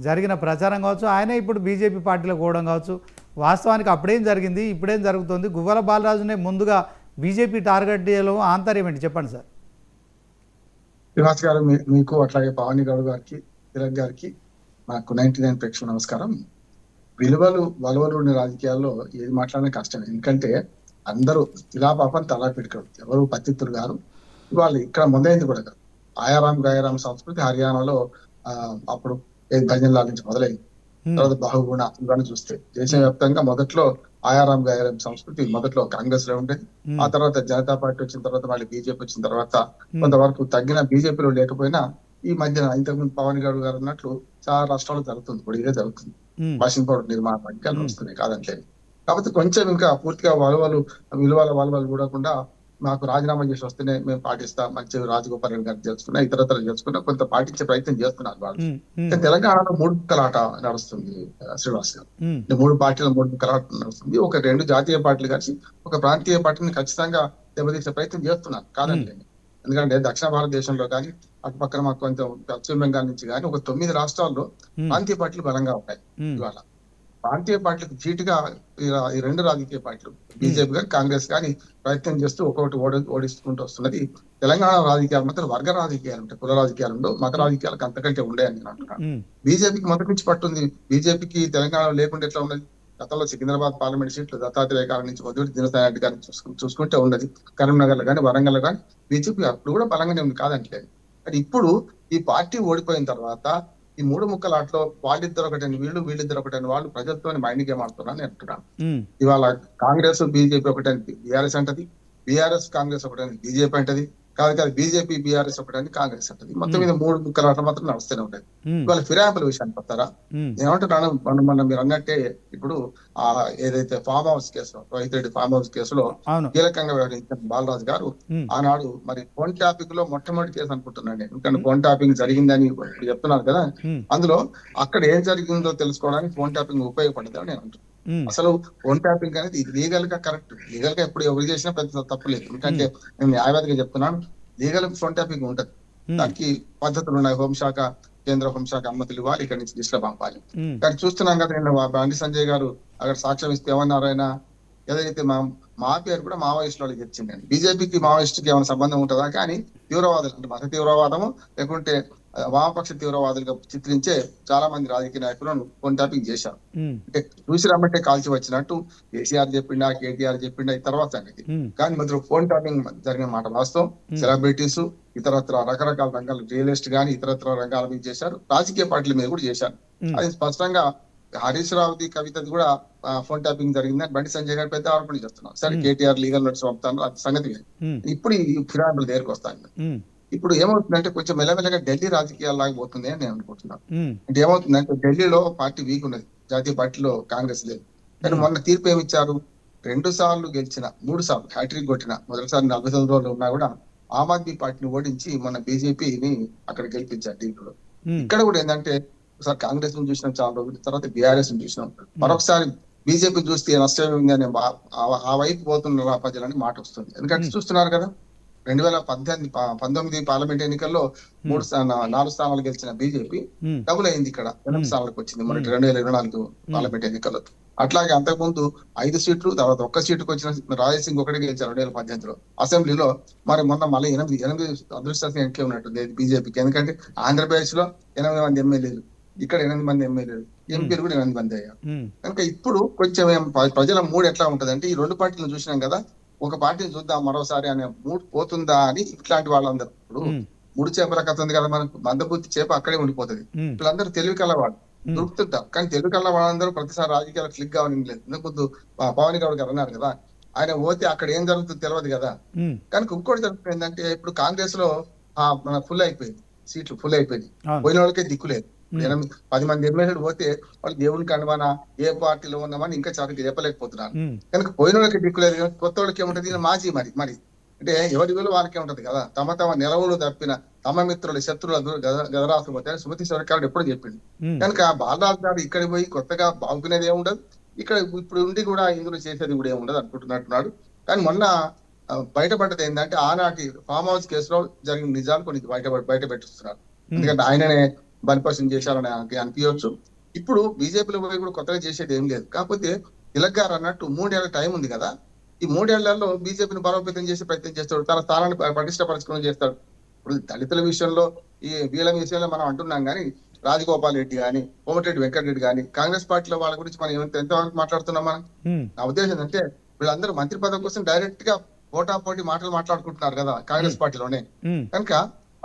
జరిగిన ప్రచారం కావచ్చు, ఆయనే ఇప్పుడు బీజేపీ పార్టీలో పోవడం కావచ్చు. వాస్తవానికి అప్పుడేం జరిగింది, ఇప్పుడేం జరుగుతుంది? గువ్వల బాలరాజునే ముందుగా బీజేపీ టార్గెట్ చేయడం ఆంతర్యం ఏంటి చెప్పండి సార్. శ్రీనివాస్ గారు మీకు అట్లాగే పవన్ గౌడ్ గారికి, తిలక్ గారికి నాకు 99 ప్రేక్షకుల నమస్కారం. వలువలు ఉన్న రాజకీయాల్లో ఏది మాట్లాడినా కష్టమే. ఎందుకంటే అందరూ ఇలా పాపం తలా పెట్టుకోరు, ఎవరు పత్తిత్తులు గారు. ఇవాళ ఇక్కడ ముందైంది కూడా కాదు. ఆయారాం గాయారాం సంస్కృతి హర్యానాలో అప్పుడు భజనల నుంచి మొదలైంది. తర్వాత బహుగుణ ఇవన్నీ చూస్తే దేశవ్యాప్తంగా మొదట్లో ఆయారాం గాయారాం సంస్కృతి మొదట్లో కాంగ్రెస్ లో ఉండేది. ఆ తర్వాత జనతా పార్టీ వచ్చిన తర్వాత మళ్ళీ బీజేపీ వచ్చిన తర్వాత కొంతవరకు తగ్గిన బీజేపీలో లేకపోయినా ఈ మధ్యన ఇంతకుముందు పవన్ గౌడ్ గారు అన్నట్లు చాలా రాష్ట్రాల్లో జరుగుతుంది, ఇప్పుడు ఇదే జరుగుతుంది. వాషింగ్ పౌడర్ నిర్మాణ పథకాలు వస్తున్నాయి కాదంటే. కాబట్టి కొంచెం ఇంకా పూర్తిగా వలవలు కూడకుండా మాకు రాజీనామా చేసి వస్తేనే మేము పాటిస్తాం, మంచి రాజగోపాల్ రెడ్డి గారు చేసుకున్నా, ఇతరతలు చేసుకున్నా కొంత పాటించే ప్రయత్నం చేస్తున్నారు వాళ్ళు. తెలంగాణలో 3 ముక్కలాట నడుస్తుంది శ్రీనివాస్ గారు. 3 పార్టీల 3 ముక్కలాట నడుస్తుంది. ఒక 2 జాతీయ పార్టీలు కలిసి ఒక ప్రాంతీయ పార్టీని ఖచ్చితంగా దెబ్బతీసే ప్రయత్నం చేస్తున్నారు కాదండి. ఎందుకంటే దక్షిణ భారతదేశంలో కానీ అటు పక్కన మాకు కొంచెం పశ్చిమ బెంగాల్ నుంచి కానీ ఒక 9 రాష్ట్రాల్లో ప్రాంతీయ పార్టీలు బలంగా ఉన్నాయి. ఇవాళ ప్రాంతీయ పార్టీలకు ధీటుగా ఈ 2 రాజకీయ పార్టీలు బీజేపీ కానీ కాంగ్రెస్ కానీ ప్రయత్నం చేస్తూ ఒక్కొక్కటి ఓడిస్తుంటూ వస్తున్నది. తెలంగాణ రాజకీయాలు మాత్రం వర్గ రాజకీయాలు ఉంటాయి, కుల రాజకీయాలు ఉండవు, మత రాజకీయాలకు అంతకంటే ఉండేయని నేను అంటున్నాను. బీజేపీకి మొదటి నుంచి పట్టుంది. బీజేపీకి తెలంగాణలో లేకుండా ఎట్లా ఉన్నది? గతంలో సికింద్రాబాద్ పార్లమెంట్ సీట్లు దత్తాత్రేయ గారి నుంచి మొదటి దినసాయి రెడ్డి గారిని చూసుకుంటే ఉన్నది. కరీంనగర్ లో కానీ వరంగల్ లో కానీ బీజేపీ అప్పుడు కూడా బలంగానే ఉంది కాదంటలేదు. కానీ ఇప్పుడు ఈ పార్టీ ఓడిపోయిన తర్వాత ఈ మూడు ముక్కలాట్లో వాళ్ళిద్దరు ఒకటని వీళ్ళిద్దరు ఒకటని వాళ్ళు ప్రజలతో మైండ్ గేమ్ ఆడుతున్నారని అంటున్నాను. ఇవాళ కాంగ్రెస్ బీజేపీ ఒకటని బీఆర్ఎస్ అంటది, బీఆర్ఎస్ కాంగ్రెస్ ఒకటని బీజేపీ అంటది, కాదు బీజేపీ బీఆర్ఎస్ ఒకటని కాంగ్రెస్ అంటది. మొత్తం మీద మూడు ముక్కలాట మాత్రం నడుస్తూనే ఉంటాయి. ఇవాళ ఫిరాయింపుల విషయానికి వస్తారా, ఏమంటున్నాను మొన్న మీరు అన్నట్టే ఇప్పుడు ఆ ఏదైతే ఫామ్ హౌస్ కేసులో రైతురెడ్డి ఫామ్ హౌస్ కేసులో కీలకంగా వ్యవహరించిన బాలరాజు గారు ఆనాడు మరి ఫోన్ ట్యాపింగ్ లో మొట్టమొదటి కేసు అనుకుంటున్నాను నేను, ఎందుకంటే ఫోన్ ట్యాపింగ్ జరిగిందని చెప్తున్నారు కదా, అందులో అక్కడ ఏం జరిగిందో తెలుసుకోవడానికి ఫోన్ ట్యాపింగ్ ఉపయోగపడదని నేను అంటున్నాను. అసలు ఫోన్ ట్యాపింగ్ అనేది ఇది లీగల్ గా కరెక్ట్, లీగల్ గా ఎప్పుడు ఎవరు చేసినా పెద్ద తప్పు లేదు. ఎందుకంటే నేను న్యాయవాదిగా చెప్తున్నాను, లీగల్ ఫోన్ ట్యాపింగ్ ఉంటది, దానికి పద్ధతులు ఉన్నాయి. హోంశాఖ కేంద్ర హోంశాఖ అనుమతులు ఇవ్వాలి, ఇక్కడ నుంచి దిశలో పంపాలి. కానీ చూస్తున్నాం కదా, నేను బండి సంజయ్ గారు అక్కడ సాక్ష్యం ఇస్తే ఏమన్నారు ఆయన, ఏదైతే మా పేరు కూడా మావోయిస్టు వాళ్ళకి తెచ్చిందండి. బీజేపీకి మావోయిస్టుకి ఏమైనా సంబంధం ఉంటుందా? కానీ తీవ్రవాదులు అంటే మత తీవ్రవాదము లేకుంటే వామపక్ష తీవ్రవాదులుగా చిత్రించే చాలా మంది రాజకీయ నాయకులను ఫోన్ ట్యాపింగ్ చేశారు. అంటే చూసి రమ్మంటే కాల్చి వచ్చినట్టు కేసీఆర్ చెప్పిండా, కేటీఆర్ చెప్పిండా, ఈ తర్వాత సంగతి. కానీ మధ్యలో ఫోన్ ట్యాపింగ్ జరిగిన మాట వాస్తవం. సెలబ్రిటీస్ ఇతరత్ర రకరకాల రంగాలు, రియల్ ఎస్టేట్ కానీ ఇతరత్ర రంగాల మీద చేశారు, రాజకీయ పార్టీల మీద కూడా చేశారు. అది స్పష్టంగా హరీష్ రావుది కవితది కూడా ఫోన్ ట్యాపింగ్ జరిగిందని బండి సంజయ్ గారు పెద్ద ఆరోపణ చేస్తున్నారు. సరే కేటీఆర్ లీగల్ నోటీస్ పంపుతాను, అది సంగతి. ఇప్పుడు ఈ ఫిరాయింపుల దగ్గరకు వస్తాను. ఇప్పుడు ఏమవుతుందంటే కొంచెం మెల్లమెల్లగా ఢిల్లీ రాజకీయాల్లాగా పోతుంది అని నేను అనుకుంటున్నాను. అంటే ఏమవుతుందంటే ఢిల్లీలో పార్టీ వీక్ ఉన్నది, జాతీయ పార్టీలో కాంగ్రెస్ లేదు. కానీ మొన్న తీర్పు ఏమి ఇచ్చారు, 2 సార్లు గెలిచిన 3 సార్లు హ్యాట్రిక్ కొట్టిన, మొదటిసారి 49 రోజులు ఉన్నా కూడా ఆమ్ ఆద్మీ పార్టీని ఓడించి మన బీజేపీని అక్కడ గెలిపించారు ఢిల్లీలో. ఇక్కడ కూడా ఏంటంటే ఒకసారి కాంగ్రెస్ ను చూసినాం చాలా రోజుల తర్వాత, బీఆర్ఎస్ ను చూసినాం, మరొకసారి బీజేపీ చూస్తే నష్టం ఉందని ఆ వైపు పోతున్న ప్రజలని మాట వస్తుంది. ఎందుకంటే చూస్తున్నారు కదా, 2019 పార్లమెంట్ ఎన్నికల్లో 4 స్థానాలు గెలిచిన బీజేపీ డబుల్ అయింది, ఇక్కడ 8 స్థానాలకు వచ్చింది మొన్న 2024 పార్లమెంట్ ఎన్నికల్లో. అట్లాగే అంతకుముందు 5 సీట్లు, తర్వాత 1 సీటుకు వచ్చిన రాజసింగ్ ఒకటి గెలిచారు 2018లో అసెంబ్లీలో. మరి మొన్న మళ్ళీ 8 అదృష్టంగా ఎంకే ఉన్నట్టుంది బీజేపీకి. ఎందుకంటే ఆంధ్రప్రదేశ్ లో 8 మంది ఎమ్మెల్యేలు, ఇక్కడ 8 మంది ఎమ్మెల్యేలు, ఎంపీలు కూడా 8 మంది అయ్యారు. కనుక ఇప్పుడు కొంచెం ప్రజల మూడు ఎట్లా ఉంటది అంటే, ఈ 2 పార్టీలను చూసినాం కదా, ఒక పార్టీని చూద్దాం మరోసారి అనే మూడు పోతుందా అని ఇట్లాంటి వాళ్ళందరూ. ఇప్పుడు 3 చేపల కథ ఉంది కదా, మనకు మందబుద్ధి చేప అక్కడే ఉండిపోతుంది. వీళ్ళందరూ తెలివి కలవాడు దొరుకుతుంటారు, కానీ తెలుగు కళ్ళ వాళ్ళందరూ ప్రతిసారి రాజకీయాలు క్లిక్ కావని లేదు. ఇంతకుముందు పవన్ గౌడ్ గారు అన్నారు కదా, ఆయన పోతే అక్కడ ఏం జరుగుతుందో తెలియదు కదా. కనుక ఇంకోటి జరుగుతుంది ఏంటంటే, ఇప్పుడు కాంగ్రెస్ లో ఫుల్ అయిపోయింది, సీట్లు ఫుల్ అయిపోయింది, పోయిన వాళ్ళకే దిక్కులేదు. 10 మంది ఎమ్మెల్యేలు పోతే వాళ్ళు దేవునికి అనుమాన ఏ పార్టీలో ఉన్నామని ఇంకా చాలా చెప్పలేకపోతున్నారు. కనుక పోయిన వాళ్ళకి దిక్కులేదు, కొత్త వాళ్ళకి ఏముంటది మాజీ మరి అంటే ఎవరి విలువ వాళ్ళకే ఉంటది కదా. తమ నిలవలు తప్పిన తమ మిత్రులు శత్రువుల గదరాకపోతే సుమతి సర్కారు ఎప్పుడు చెప్పింది. కనుక బాలరాజు గారు ఇక్కడికి పోయి కొత్తగా బాగుకునేది ఏముండదు, ఇక్కడ ఇప్పుడు ఉండి కూడా ఇందులో చేసేది కూడా ఏముండదు అనుకుంటున్నట్టున్నాడు. కానీ మొన్న బయటపడ్డది ఏంటంటే, ఆనాటి ఫామ్ హౌస్ కేసులో జరిగిన నిజాలు కొన్ని బయట పెట్టుస్తున్నారు. ఎందుకంటే ఆయననే బలిపశం చేశారని అనిపించవచ్చు. ఇప్పుడు బీజేపీలో పోయి కూడా కొత్తగా చేసేది ఏం లేదు. కాకపోతే తిలక్ గారు అన్నట్టు 3 ఏళ్ల టైం ఉంది కదా, ఈ 3 ఏళ్లలో బీజేపీని బలోపేతం చేసే ప్రయత్నం చేస్తాడు, తన స్థానాన్ని పటిష్టపరచుకుని చేస్తాడు. ఇప్పుడు దళితుల విషయంలో ఈ వీళ్ళ విషయంలో మనం అంటున్నాం కానీ, రాజగోపాల్ రెడ్డి కానీ, కోమటిరెడ్డి వెంకటరెడ్డి కానీ, కాంగ్రెస్ పార్టీలో వాళ్ళ గురించి మనం ఎంతవరకు మాట్లాడుతున్నాం మనం. నా ఉద్దేశం అంటే, వీళ్ళందరూ మంత్రి పదవి కోసం డైరెక్ట్ గా పోటాపోటీ మాట్లాడుకుంటున్నారు కదా కాంగ్రెస్ పార్టీలోనే. కనుక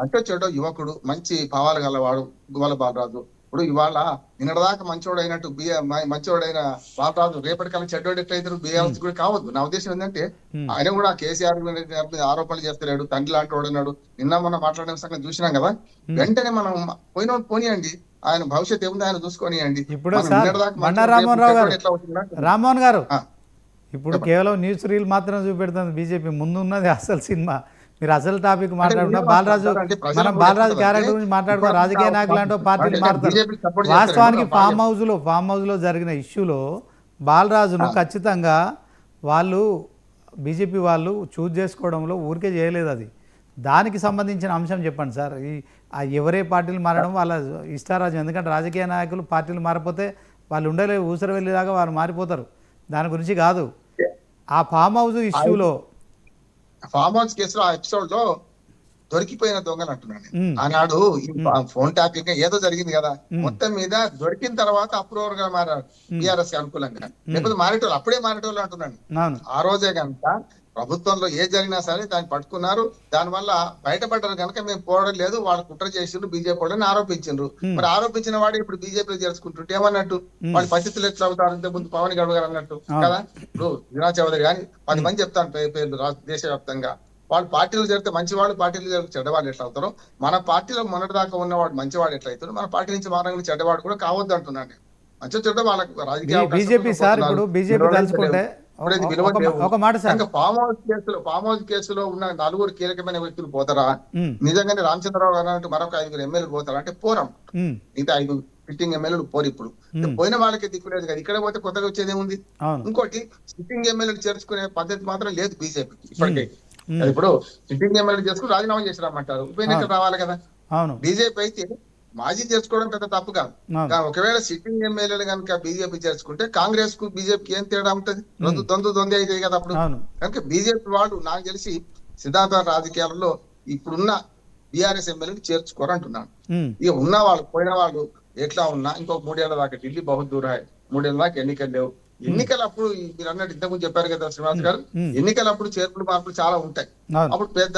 అంటే చెడు యువకుడు, మంచి భావాలు గలవాడు గువ్వల బాలరాజు. ఇప్పుడు ఇవాళ నిన్నటిదాకా మంచోడైనట్టు మంచోడైన బాలరాజు రేపటికల్లా చెడ్డోడు ఎట్లయితారు, బీఆర్ఎస్ కూడా కావద్దు. నా ఉద్దేశం ఏంటంటే, ఆయన కూడా కేసీఆర్ మీద ఆరోపణలు చేస్తలేడు, తండ్రి లాంటి వాడు అన్నాడు. నిన్న మనం మాట్లాడిన సంగతి చూసినాం కదా, వెంటనే మనం పోనీయండి, ఆయన భవిష్యత్తు ఏముంది ఆయన చూసుకొనియండి. ఇప్పుడు రామ్మోహన్ గారు ఇప్పుడు కేవలం న్యూస్ రీల్ మాత్రం చూపెడుతుంది బీజేపీ, ముందు ఉన్నది అసలు సినిమా. మీరు అసలు టాపిక్ మాట్లాడుకున్నా, మనం బాలరాజు క్యారెక్టర్ గురించి మాట్లాడుకో, రాజకీయ నాయకులు అంటే పార్టీలు మారుతారు. వాస్తవానికి ఫామ్ హౌస్ లో జరిగిన ఇష్యూలో బాలరాజును ఖచ్చితంగా వాళ్ళు బీజేపీ వాళ్ళు చూజ్ చేసుకోవడంలో ఊరికే చేయలేదు. అది దానికి సంబంధించిన అంశం చెప్పండి సార్. ఎవరే పార్టీలు మారడం వాళ్ళ ఇష్టారాజ్యం. ఎందుకంటే రాజకీయ నాయకులు పార్టీలు మారిపోతే వాళ్ళు ఉండలేరు, ఊసర వెళ్ళేలాగా వాళ్ళు మారిపోతారు. దాని గురించి కాదు, ఆ ఫామ్ హౌస్ ఇష్యూలో ఫామ్ హౌస్ కేసులో ఆ ఎపిసోడ్ లో దొరికిపోయిన దొంగలు అంటున్నాను. ఆనాడు ఫోన్ ట్యాపింగ్ ఏదో జరిగింది కదా, మొత్తం మీద దొరికిన తర్వాత అప్రూవర్ గా మారారు బీఆర్ఎస్ అనుకూలంగా. లేకపోతే మారేటోళ్ళు అప్పుడే మారేటోళ్ళు అంటున్నాను. ఆ రోజే కనుక ప్రభుత్వంలో ఏ జరిగినా సరే దాన్ని పట్టుకున్నారు. దానివల్ల బయటపడ్డారు కనుక మేము పోవడం లేదు, వాళ్ళు కుట్ర చేసిండ్రు బీజేపీ వాళ్ళని ఆరోపించిండ్రు. మరి ఆరోపించిన వాడు ఇప్పుడు బీజేపీలో చేర్చుకుంటుంటే ఏమన్నట్టు, వాళ్ళ పరిస్థితులు ఎట్లా అవుతారు? ఇంతకుముందు పవన్ గౌడ్ గారు అన్నట్టు కదా. ఇప్పుడు వినోద్ చౌదరి కానీ 10 మంది చెప్తాను పేర్లు దేశవ్యాప్తంగా. వాళ్ళు పార్టీలు జరిగితే మంచివాడు, పార్టీలు జరిగితే చెడ్డవాడు ఎట్లా అవుతారో, మన పార్టీలో మొన్నటి దాకా ఉన్నవాడు మంచివాడు ఎట్లా అవుతాడు, మన పార్టీ నుంచి మారంగా చెడ్డవాడు కూడా కావద్దు అంటున్నాను. మంచి చెడ్డ వాళ్ళకి రాజకీయ బీజేపీ సార్ ఇప్పుడు బీజేపీ తలుచుకుంటే ఒక మాట సార్, ఫామ్ హౌస్ కేసులో ఉన్న 4 కీలకమైన వ్యక్తులు పోతారా? నిజంగానే రామచంద్రరావు గారు అన్నట్టు మరొక 5 ఎమ్మెల్యేలు పోతారా అంటే పోరం. మిగతా 5 సిట్టింగ్ ఎమ్మెల్యేలు పోరు. ఇప్పుడు పోయిన వాళ్ళకి దిక్కులేదు కదా, ఇక్కడ పోతే కొత్తగా వచ్చేది ఏముంది? ఇంకోటి సిట్టింగ్ ఎమ్మెల్యేలు చేర్చుకునే పద్ధతి మాత్రం లేదు బీజేపీకి ఇప్పటికైతే. ఇప్పుడు సిట్టింగ్ ఎమ్మెల్యేలు చేసుకుని రాజీనామా చేసి రమ్మంటారు, ఉప ఎన్నికలు రావాలి కదా. బీజేపీ అయితే మాజీ చేర్చుకోవడం పెద్ద తప్పు కాదు, కానీ ఒకవేళ సిట్టింగ్ ఎమ్మెల్యేలు కనుక బీజేపీ చేర్చుకుంటే కాంగ్రెస్ కు బీజేపీకి ఏం తేడా ఉంటుంది? దొందు అవుతాయి కదా అప్పుడు. కనుక బీజేపీ వాళ్ళు నాకు తెలిసి సిద్ధాంత రాజకీయాలలో ఇప్పుడున్న బీఆర్ఎస్ ఎమ్మెల్యేలు చేర్చుకోరంటున్నాను. ఇక ఉన్న వాళ్ళు పోయిన వాళ్ళు ఎట్లా ఉన్నా ఇంకొక 3 ఏళ్ల దాకా ఢిల్లీ బహుదూర 3 ఏళ్ల దాకా ఎన్నికలు లేవు. ఎన్నికలప్పుడు మీరు అన్నట్టు ఇంతకుముందు చెప్పారు కదా శ్రీనివాస్ గారు, ఎన్నికలప్పుడు చేర్పులు మార్పులు చాలా ఉంటాయి. అప్పుడు పెద్ద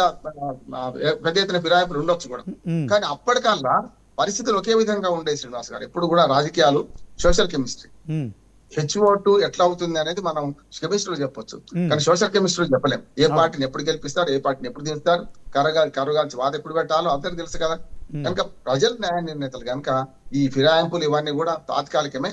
ఎత్తున ఫిరాయింపులు ఉండొచ్చు కూడా. కానీ అప్పటికల్లా పరిస్థితులు ఒకే విధంగా ఉండేది శ్రీనివాస్ గారు. ఎప్పుడు కూడా రాజకీయాలు సోషల్ కెమిస్ట్రీ. హెచ్ఓటు ఎట్లా అవుతుంది అనేది మనం కెమిస్ట్రీలో చెప్పొచ్చు, కానీ సోషల్ కెమిస్ట్రీలో చెప్పలేం. ఏ పార్టీని ఎప్పుడు గెలిపిస్తారు, ఏ పార్టీని ఎప్పుడు దించుతారు, కరుగాల్చి వాద ఎప్పుడు పెట్టాలో అందరికి తెలుసు కదా. కనుక ప్రజల న్యాయ నిర్ణేతలు కనుక ఈ ఫిరాయింపులు ఇవన్నీ కూడా తాత్కాలికమే.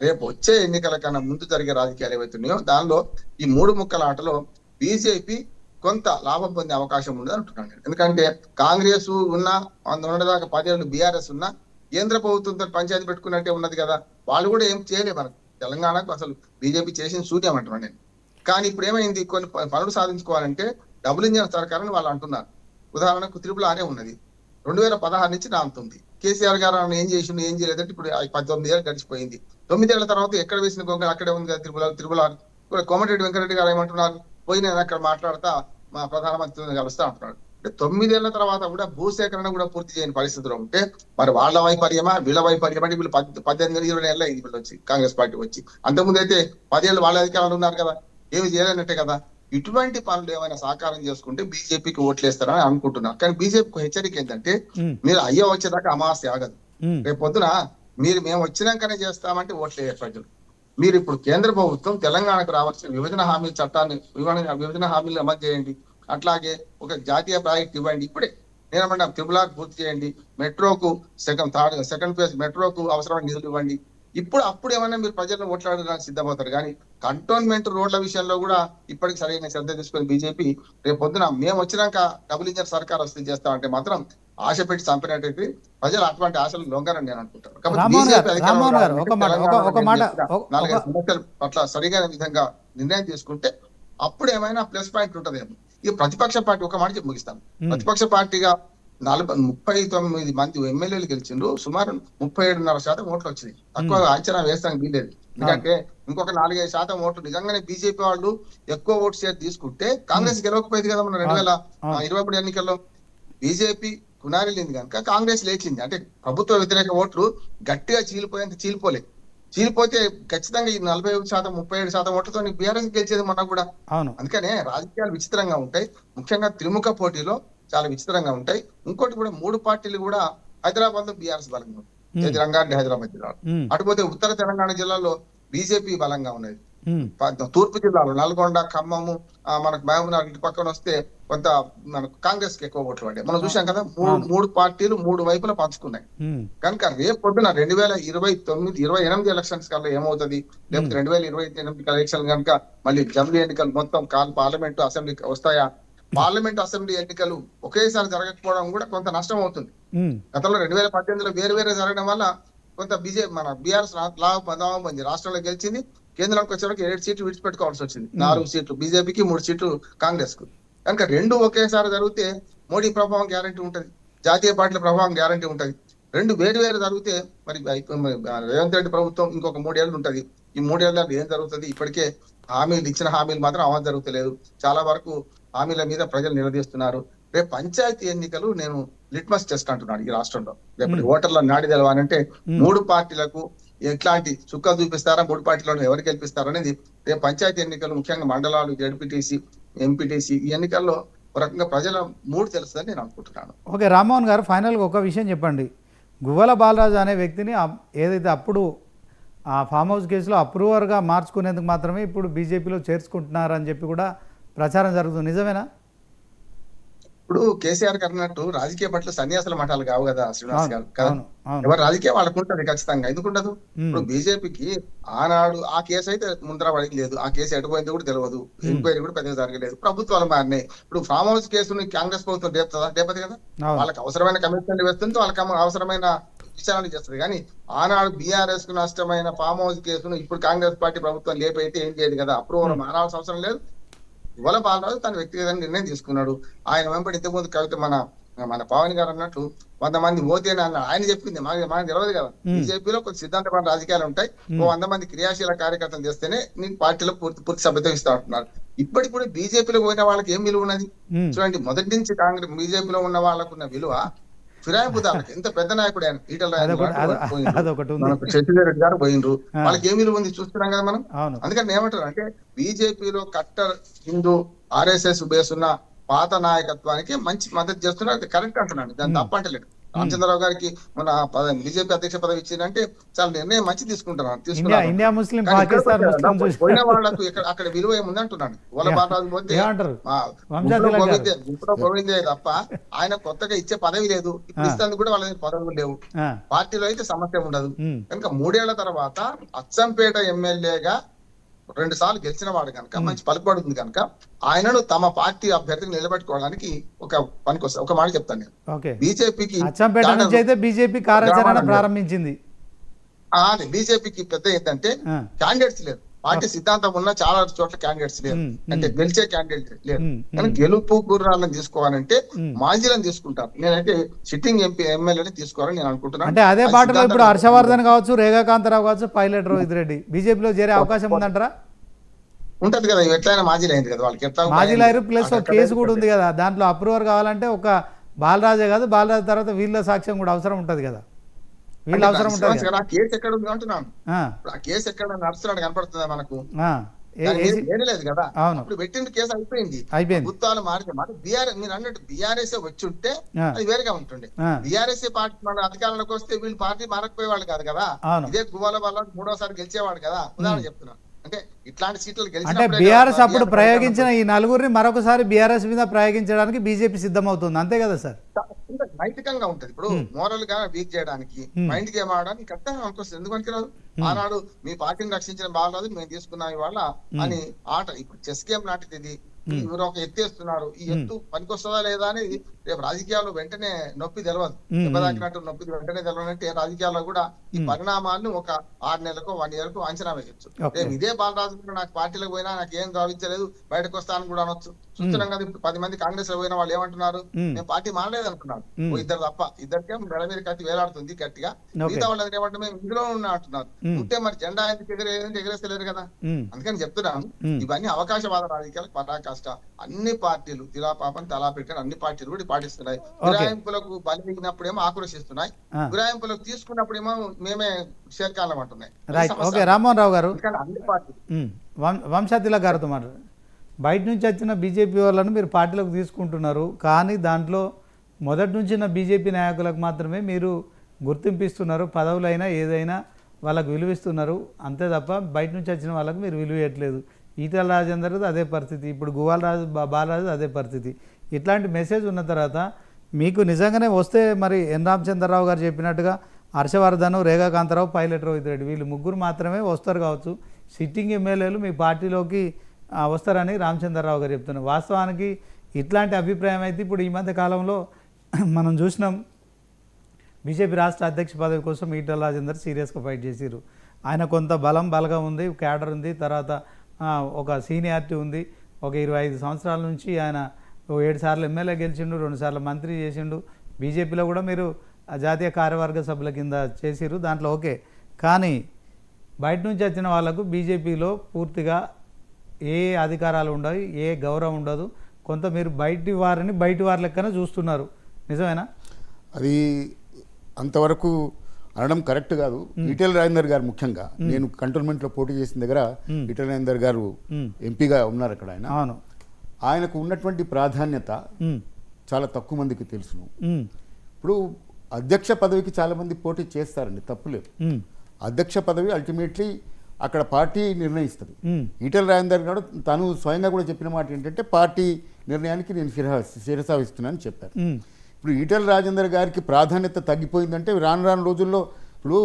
రేపు వచ్చే ఎన్నికల కన్నా ముందు జరిగే రాజకీయాలు ఏవైతున్నాయో దానిలో ఈ 3 ముక్కల ఆటలో బీజేపీ కొంత లాభం పొందే అవకాశం ఉంది అంటున్నాను. ఎందుకంటే కాంగ్రెస్ ఉన్న 100 దాకా 10 ఏళ్ళు బీఆర్ఎస్ ఉన్న కేంద్ర ప్రభుత్వంతో పంచాయతీ పెట్టుకున్నట్టే ఉన్నది కదా. వాళ్ళు కూడా ఏం చేయలేదు మనకు. తెలంగాణకు అసలు బీజేపీ చేసిన శూన్యం అంటున్నాను నేను. కానీ ఇప్పుడు ఏమైంది, కొన్ని పనులు సాధించుకోవాలంటే డబుల్ ఇంజన్ సర్కార్ అని వాళ్ళు అంటున్నారు. ఉదాహరణకు త్రిపుల్ ఉన్నది 2016 నుంచి నాంతుంది. కేసీఆర్ గారు ఏం చేసిండు ఏం చేయలేదంటే ఇప్పుడు 19 ఏళ్ళు గడిచిపోయింది. 9 ఏళ్ల తర్వాత ఎక్కడ వేసిన గొంగళి అక్కడే ఉంది కదా త్రిపుల్. కోమటిరెడ్డి వెంకరెడ్డి గారు ఏమంటున్నారు, పోయి నేను అక్కడ మాట్లాడతా మా ప్రధానమంత్రిని కలుస్తా అంటున్నాడు. అంటే 9 ఏళ్ల తర్వాత కూడా భూసేకరణ కూడా పూర్తి చేయని పరిస్థితిలో ఉంటే మరి వాళ్ళ వైఫల్యమా వీళ్ళ వైఫల్యమా? అంటే వీళ్ళు 18-20 ఏళ్ళ ఇది వీళ్ళు వచ్చి కాంగ్రెస్ పార్టీ వచ్చి, అంతకుముందు అయితే 10 ఏళ్ళు వాళ్ళ అధికారులు ఉన్నారు కదా, ఏమి చేయలేనట్టే కదా. ఇటువంటి పనులు ఏమైనా సాకారం చేసుకుంటే బీజేపీకి ఓట్లేస్తారని అనుకుంటున్నారు. కానీ బీజేపీకి హెచ్చరిక ఏంటంటే మీరు అయ్యో వచ్చేదాకా అమావాస్య ఆగదు. రేపు పొద్దున మేము వచ్చినాకనే చేస్తామంటే ఓట్లేయారు ప్రజలు. మీరు ఇప్పుడు కేంద్ర ప్రభుత్వం తెలంగాణకు రావాల్సిన విభజన హామీల చట్టాన్ని విభజన హామీలు అమలు చేయండి, అట్లాగే ఒక జాతీయ ప్రాజెక్ట్ ఇవ్వండి. ఇప్పుడే నేనేమన్నా త్రిపుల్ పూర్తి చేయండి, మెట్రోకు సెకండ్ ఫేజ్ మెట్రోకు అవసరమైన నిధులు ఇవ్వండి. అప్పుడు ఏమన్నా మీరు ప్రజలను ఓట్లాడడానికి సిద్ధమవుతారు. కానీ కంటోన్మెంట్ రోడ్ల విషయంలో కూడా ఇప్పటికి సరైన శ్రద్ధ తీసుకుని బీజేపీ రేపు పొద్దున మేము వచ్చినాక డబుల్ ఇంజన్ సర్కార్ వస్తే చేస్తామంటే మాత్రం ఆశ పెట్టి చంపినట్టయితే ప్రజలు అటువంటి ఆశలు లొంగరని నేను అనుకుంటాను. సమస్యల పట్ల సరిగైన విధంగా నిర్ణయం తీసుకుంటే అప్పుడు ఏమైనా ప్లస్ పాయింట్ ఉంటదేమో. ఈ ప్రతిపక్ష పార్టీ ఒక మాట చెప్పి ముగిస్తాను. ప్రతిపక్ష పార్టీగా 39 మంది ఎమ్మెల్యేలు గెలిచిండ్రు, సుమారు 37.5% ఓట్లు వచ్చినాయి. తక్కువ అంచనా వేస్తానికి వీలేదు. ఎందుకంటే ఇంకొక 4-5% ఓట్లు నిజంగానే బీజేపీ వాళ్ళు ఎక్కువ ఓటు షేర్ తీసుకుంటే కాంగ్రెస్ గెలవకపోయేది కదా. మన 2023 ఎన్నికల్లో బీజేపీ కునారిల్లింది కనుక కాంగ్రెస్ లేచింది. అంటే ప్రభుత్వ వ్యతిరేక ఓట్లు గట్టిగా చీలిపోతే ఖచ్చితంగా ఈ 41%, 37% ఓట్లతో బీఆర్ఎస్ గెలిచేది మొన్న కూడా. అందుకనే రాజకీయాలు విచిత్రంగా ఉంటాయి. ముఖ్యంగా త్రిముఖ పోటీలో చాలా విచిత్రంగా ఉంటాయి. ఇంకోటి కూడా 3 పార్టీలు కూడా హైదరాబాద్ లో బీఆర్ఎస్ బలంగా ఉంది, రంగారెడ్డి హైదరాబాద్ జిల్లాలో. అటుపోతే ఉత్తర తెలంగాణ జిల్లాలో బీజేపీ బలంగా ఉన్నది. తూర్పు జిల్లాలో నల్గొండ, ఖమ్మము, మనకు మహబూబ్నగర్ ఇటు పక్కన వస్తే కొంత మనకు కాంగ్రెస్ కి ఎక్కువ ఓట్లు పడ్డాయి. మనం చూసాం కదా, 3 పార్టీలు 3 వైపులా పంచుకున్నాయి. కనుక రేపు పొద్దున 2028 ఎలక్షన్స్ కల్లా ఏమవుతుంది, లేకపోతే 2028 ఎలక్షన్ కనుక మళ్ళీ జమిలీ ఎన్నికలు మొత్తం పార్లమెంటు అసెంబ్లీ వస్తాయా? పార్లమెంట్ అసెంబ్లీ ఎన్నికలు ఒకేసారి జరగకపోవడం కూడా కొంత నష్టం అవుతుంది. గతంలో 2018లో వేరు జరగడం వల్ల కొంత మన బీఆర్ఎస్ లాభం పొంది రాష్ట్రంలో గెలిచింది. కేంద్రానికి వచ్చేవరకు 7 సీట్లు విడిచిపెట్టుకోవాల్సి వచ్చింది. 4 సీట్లు బీజేపీకి, 3 సీట్లు కాంగ్రెస్ కు. కనుక 2 ఒకేసారి జరిగితే మోడీ ప్రభావం గ్యారంటీ ఉంటది, జాతీయ పార్టీల ప్రభావం గ్యారంటీ ఉంటది. 2 వేరు జరిగితే మరి రేవంత్ రెడ్డి ప్రభుత్వం ఇంకొక 3 ఏళ్ళు ఉంటది. ఈ 3 ఏళ్ళలో ఏం జరుగుతుంది? ఇప్పటికే ఇచ్చిన హామీలు మాత్రం అమలు జరుగుతలేదు. చాలా వరకు హామీల మీద ప్రజలు నిలదీస్తున్నారు. రేపు పంచాయతీ ఎన్నికలు నేను లిట్మస్ టెస్ట్ అంటున్నాను ఈ రాష్ట్రంలో. రేపు ఓటర్ల నాడి తెలవాలంటే 3 పార్టీలకు ఎట్లాంటి చుక్కలు చూపిస్తారా, 3 పార్టీలను ఎవరు గెలిపిస్తారా అనేది రేపు పంచాయతీ ఎన్నికలు, ముఖ్యంగా మండలాలు, జడ్పీటీసీ ఎంపీటీసీ ఈ ఎన్నికల్లో ఒక రకంగా ప్రజల మూడు తెలుస్తుందని నేను అనుకుంటున్నాను. ఓకే రామ్మోహన్ గారు, ఫైనల్గా ఒక విషయం చెప్పండి. గువ్వల బాలరాజు అనే వ్యక్తిని ఏదైతే అప్పుడు ఆ ఫామ్ హౌస్ కేసులో అప్రూవర్గా మార్చుకునేందుకు మాత్రమే ఇప్పుడు బీజేపీలో చేర్చుకుంటున్నారని చెప్పి కూడా ప్రచారం జరుగుతుంది, నిజమేనా? ఇప్పుడు కేసీఆర్ అన్నట్టు రాజకీయ పట్ల సన్యాసుల మఠాలు కావు కదా శ్రీనివాస్ గారు కదా. అవును, అవును. ఎవరు రాజకీయం వాళ్ళకు ఉంటుంది ఖచ్చితంగా, ఎందుకుండదు? ఇప్పుడు బీజేపీకి ఆనాడు ఆ కేసు అయితే ముందర పడింది లేదు, ఆ కేసు ఎటుపోయింది కూడా తెలియదు, ఎంక్వైరీ కూడా పెద్దగా జరగలేదు, ప్రభుత్వాలు మారినాయి. ఇప్పుడు ఫామ్ హౌస్ కేసుని కాంగ్రెస్ ప్రభుత్వం లేపుతుందా? లేపదు కదా. వాళ్ళకి అవసరమైన కమిషన్లు వేస్తుంది, వాళ్ళకి అవసరమైన విచారణ చేస్తుంది. కానీ ఆనాడు బీఆర్ఎస్ కు నష్టమైన ఫామ్ హౌస్ కేసును ఇప్పుడు కాంగ్రెస్ పార్టీ ప్రభుత్వం లేపైతే ఏం చేయదు కదా, అప్రూవల్ మారాల్సిన అవసరం లేదు. గువ్వల బాలరాజు తన వ్యక్తిగతంగా నిర్ణయం తీసుకున్నాడు. ఆయన వెంబడి ఇంతకుముందు కవిత మన పవన్ గారు అన్నట్లు 100 మంది పోతే ఆయన చెప్పింది మనకు తెలియదు కదా. బీజేపీలో కొంచెం సిద్ధాంతమైన రాజకీయాలు ఉంటాయి, 100 మంది క్రియాశీల కార్యకర్తలు చేస్తేనే నీకు పార్టీలో పూర్తి సభ్యత్వం ఇస్తా ఉంటున్నారు. ఇప్పటికి కూడా బీజేపీలో పోయిన వాళ్ళకి ఏం విలువ ఉన్నది చూడండి. మొదటి నుంచి కాంగ్రెస్ బీజేపీలో ఉన్న వాళ్ళకున్న విలువ ఫిరాయింపుదారులకు. ఎంత పెద్ద నాయకుడు ఆయన, ఈటల శశిధర్ గారు పోయినరు, వాళ్ళకి ఏం విలువ ఉంది చూస్తున్నాం కదా మనం. అందుకని ఏమంటారు అంటే బీజేపీలో కట్టర్ హిందూ RSS బేస్ ఉన్న పాత నాయకత్వానికి మంచి మద్దతు చేస్తున్నారు, అది కరెక్ట్ అంటున్నాను, దాన్ని తప్పంటలేదు. రామచంద్రరావు గారికి మన బీజేపీ అధ్యక్ష పదవి ఇచ్చిందంటే చాలా నిర్ణయం మంచి తీసుకున్నారు. పోయిన వాళ్ళకు అక్కడ విలువ ఏముంది అంటున్నాను. గోల బాలరాజు పోతే గోవిందే తప్ప ఆయన కొత్తగా ఇచ్చే పదవి లేదు, ఇప్పుడు ఇస్తుంది కూడా వాళ్ళ పదవులు లేవు, పార్టీలో అయితే సమస్య ఉండదు. కనుక 3 ఏళ్ల తర్వాత అచ్చంపేట ఎమ్మెల్యేగా 2 సార్లు గెలిచిన వాడు కనుక మంచి పలుకుబడి ఉంది కనుక ఆయనను తమ పార్టీ అభ్యర్థిని నిలబెట్టుకోవడానికి ఒక పనికొస్తా. ఒక మాట చెప్తాను నేను, బీజేపీకి బీజేపీ కార్యాచరణ ప్రారంభించింది. బీజేపీకి పెద్ద ఏంటంటే క్యాండిడేట్స్ లేరు, పార్టీ సిద్ధాంతం ఉన్న చాలా చోట్ల క్యాండిడేట్స్ లేరు, అంటే గెలిచే క్యాండిడేట్ లేరు. కానీ గెలుపు గుర్రాలను తీసుకోవాలంటే మాజీలను తీసుకుంటారు. నేనైతే సిట్టింగ్ ఎమ్మెల్యేని తీసుకోవాలని నేను అనుకుంటున్నాను. అంటే అదే పాటలో ఇప్పుడు హర్షవర్ధన్ కావచ్చు, రేఖాకాంతరావు కావచ్చు, పైలట్ రోహిత్ రెడ్డి బీజేపీలో చేరే అవకాశం ఉందంటారా? ఉంటది కదా, ఎట్లయినా మాజీలు అయింది కదా వాళ్ళకి, ఎట్లా మాజీలు అయ్యారు. ప్లస్ ఒక కేసు కూడా ఉంది కదా, దాంట్లో అప్రూవర్ కావాలంటే ఒక బాలరాజే కాదు, బాలరాజు తర్వాత వీళ్ళ సాక్ష్యం కూడా అవసరం ఉంటది కదా, వీళ్ళ అవసరం ఉంటుంది. ఆ కేసు ఎక్కడ ఉంది అంటున్నాను, ఆ కేసు ఎక్కడ నడుస్తున్నాడు కనపడుతుందా మనకు? లేదు కదా, అప్పుడు పెట్టిన కేసు అయిపోయింది, ప్రభుత్వాలు మారితే మీరు అన్నట్టు బీఆర్ఎస్ వచ్చి ఉంటే అది వేరుగా ఉంటుండే. బీఆర్ఎస్ పార్టీ మన అధికారంలోకి వస్తే వీళ్ళు పార్టీ మారకపోయేవాళ్ళు కాదు కదా, ఇదే గువ్వల వల్ల 3వ సారి గెలిచేవాడు కదా. ఉదాహరణ చెప్తున్నాను, అంటే ఇట్లాంటి సీట్లు అంటే బీఆర్ఎస్ అప్పుడు ప్రయోగించిన ఈ నలుగురిని మరొకసారి బీఆర్ఎస్ మీద ప్రయోగించడానికి బీజేపీ సిద్ధమవుతుంది, అంతే కదా సార్? నైతికంగా ఉంటది. ఇప్పుడు మోరల్ గా వీక్ చేయడానికి, మైండ్ గేమ్ ఆడడానికి ఖచ్చితంగా అనుకొస్తుంది. ఎందుకంటే రాదు, ఆనాడు మీ పార్టీని రక్షించిన బాలరాజు మేము తీసుకున్నాం ఇవాళ అని ఆట. ఇప్పుడు చెస్ గేమ్ లాంటిది ఇది. ఇవరు ఒక ఎత్తేస్తున్నారు, ఈ ఎత్తు పనికొస్తుందా లేదా అనేది రేపు రాజకీయాల్లో వెంటనే నొప్పి తెలవదు. దెబ్బతాకినట్టు నొప్పి వెంటనే తెలవాలంటే రాజకీయాల్లో కూడా ఈ పరిణామాలను ఒక 6 నెలలకు 1 ఇయర్కు అంచనా వేయచ్చు. రేపు ఇదే బాలరాజు నాకు పార్టీలకు పోయినా నాకు ఏం గావించలేదు, బయటకు వస్తానని కూడా అనొచ్చు. చూస్తున్నాం కదా, ఇప్పుడు 10 మంది కాంగ్రెస్ లో పోయిన వాళ్ళు ఏమంటున్నారు, నేను పార్టీ మారలేదు అనుకున్నారు. ఇద్దరు తప్ప, ఇద్దరికే మెడ మీద కత్తి వేలాడుతుంది గట్టిగా. మిగతా వాళ్ళని ఏమంటే మేము ఇందులో ఉన్నా అంటున్నారు. ఉంటే మరి జెండా ఎందుకు ఎగరేస్తలేరు కదా. అందుకని చెప్తున్నాను, ఇవన్నీ అవకాశవాద రాజకీయాలకు పరాకాష్ట. అన్ని పార్టీలు తిలాపాపం తలా పెట్టారు, అన్ని పార్టీలు కూడా పాటిస్తున్నాయి. ఫిరాయింపులకు బలిగినప్పుడేమో ఆక్రోశిస్తున్నాయి, ఫిరాయింపులకు తీసుకున్నప్పుడేమో మేమే షేర్కాలం అంటున్నాయి. రామ్మోహన్ రావు గారు, అన్ని పార్టీలు వంశాతిలక్ గారితో మాట్లాడారు. బయట నుంచి వచ్చిన బీజేపీ వాళ్ళను మీరు పార్టీలోకి తీసుకుంటున్నారు, కానీ దాంట్లో మొదటి నుంచి ఉన్న బీజేపీ నాయకులకు మాత్రమే మీరు గుర్తింపిస్తున్నారు, పదవులైనా ఏదైనా వాళ్ళకు విలువిస్తున్నారు, అంతే తప్ప బయట నుంచి వచ్చిన వాళ్ళకు మీరు విలువ ఇవ్వట్లేదు. ఈటల రాజేందర్ది అదే పరిస్థితి, ఇప్పుడు బాలరాజు అదే పరిస్థితి. ఇట్లాంటి మెసేజ్ ఉన్న తర్వాత మీకు నిజంగానే వస్తే మరి ఎన్ రామచంద్రరావు గారు చెప్పినట్టుగా హర్షవర్ధన్, రేఖాకాంతరావు, పైలట్ రోహిత్ రెడ్డి వీళ్ళు 3 మాత్రమే వస్తారు కావచ్చు, సిట్టింగ్ ఎమ్మెల్యేలు మీ పార్టీలోకి వస్తారని రామచంద్రరావు గారు చెప్తున్నారు. వాస్తవానికి ఇట్లాంటి అభిప్రాయం అయితే ఇప్పుడు ఈ మధ్య కాలంలో మనం చూసినాం, బీజేపీ రాష్ట్ర అధ్యక్ష పదవి కోసం ఈటల రాజేందర్ సీరియస్గా ఫైట్ చేసిరు. ఆయన కొంత బలగా ఉంది, క్యాడర్ ఉంది, తర్వాత ఒక సీనియారిటీ ఉంది. ఒక 25 సంవత్సరాల నుంచి ఆయన 7 సార్లు ఎమ్మెల్యే గెలిచిండు, 2 సార్లు మంత్రి చేసిండు. బీజేపీలో కూడా మీరు జాతీయ కార్యవర్గ సభ్యుల కింద చేసిరు, దాంట్లో ఓకే. కానీ బయట నుంచి వచ్చిన వాళ్ళకు బీజేపీలో పూర్తిగా ఏ అధికారాలు ఉండవు, ఏ గౌరవం ఉండదు. కొంత మీరు బయటి వారి లెక్కన చూస్తున్నారు, నిజమేనా? అది అంతవరకు అనడం కరెక్ట్ కాదు. ఈటెల రాజేందర్ గారు ముఖ్యంగా, నేను కంటోన్మెంట్లో పోటీ చేసిన దగ్గర ఈటెల రాజేందర్ గారు ఎంపీగా ఉన్నారు అక్కడ. ఆయన ఆయనకు ఉన్నటువంటి ప్రాధాన్యత ఉమ్, చాలా తక్కువ మందికి తెలుసును. ఉమ్, ఇప్పుడు అధ్యక్ష పదవికి చాలామంది పోటీ చేస్తారండి, తప్పులేదు. ఉమ్, అధ్యక్ష పదవి అల్టిమేట్లీ అక్కడ పార్టీ నిర్ణయిస్తుంది. ఉమ్, ఈటెల రాజేందర్ గారు తను స్వయంగా కూడా చెప్పిన మాట ఏంటంటే పార్టీ నిర్ణయానికి నేను శిరసావిస్తున్నానని చెప్పారు. ఉమ్, ఇప్పుడు ఈటెల రాజేందర్ గారికి ప్రాధాన్యత తగ్గిపోయిందంటే రాను రాను రోజుల్లో ఇప్పుడు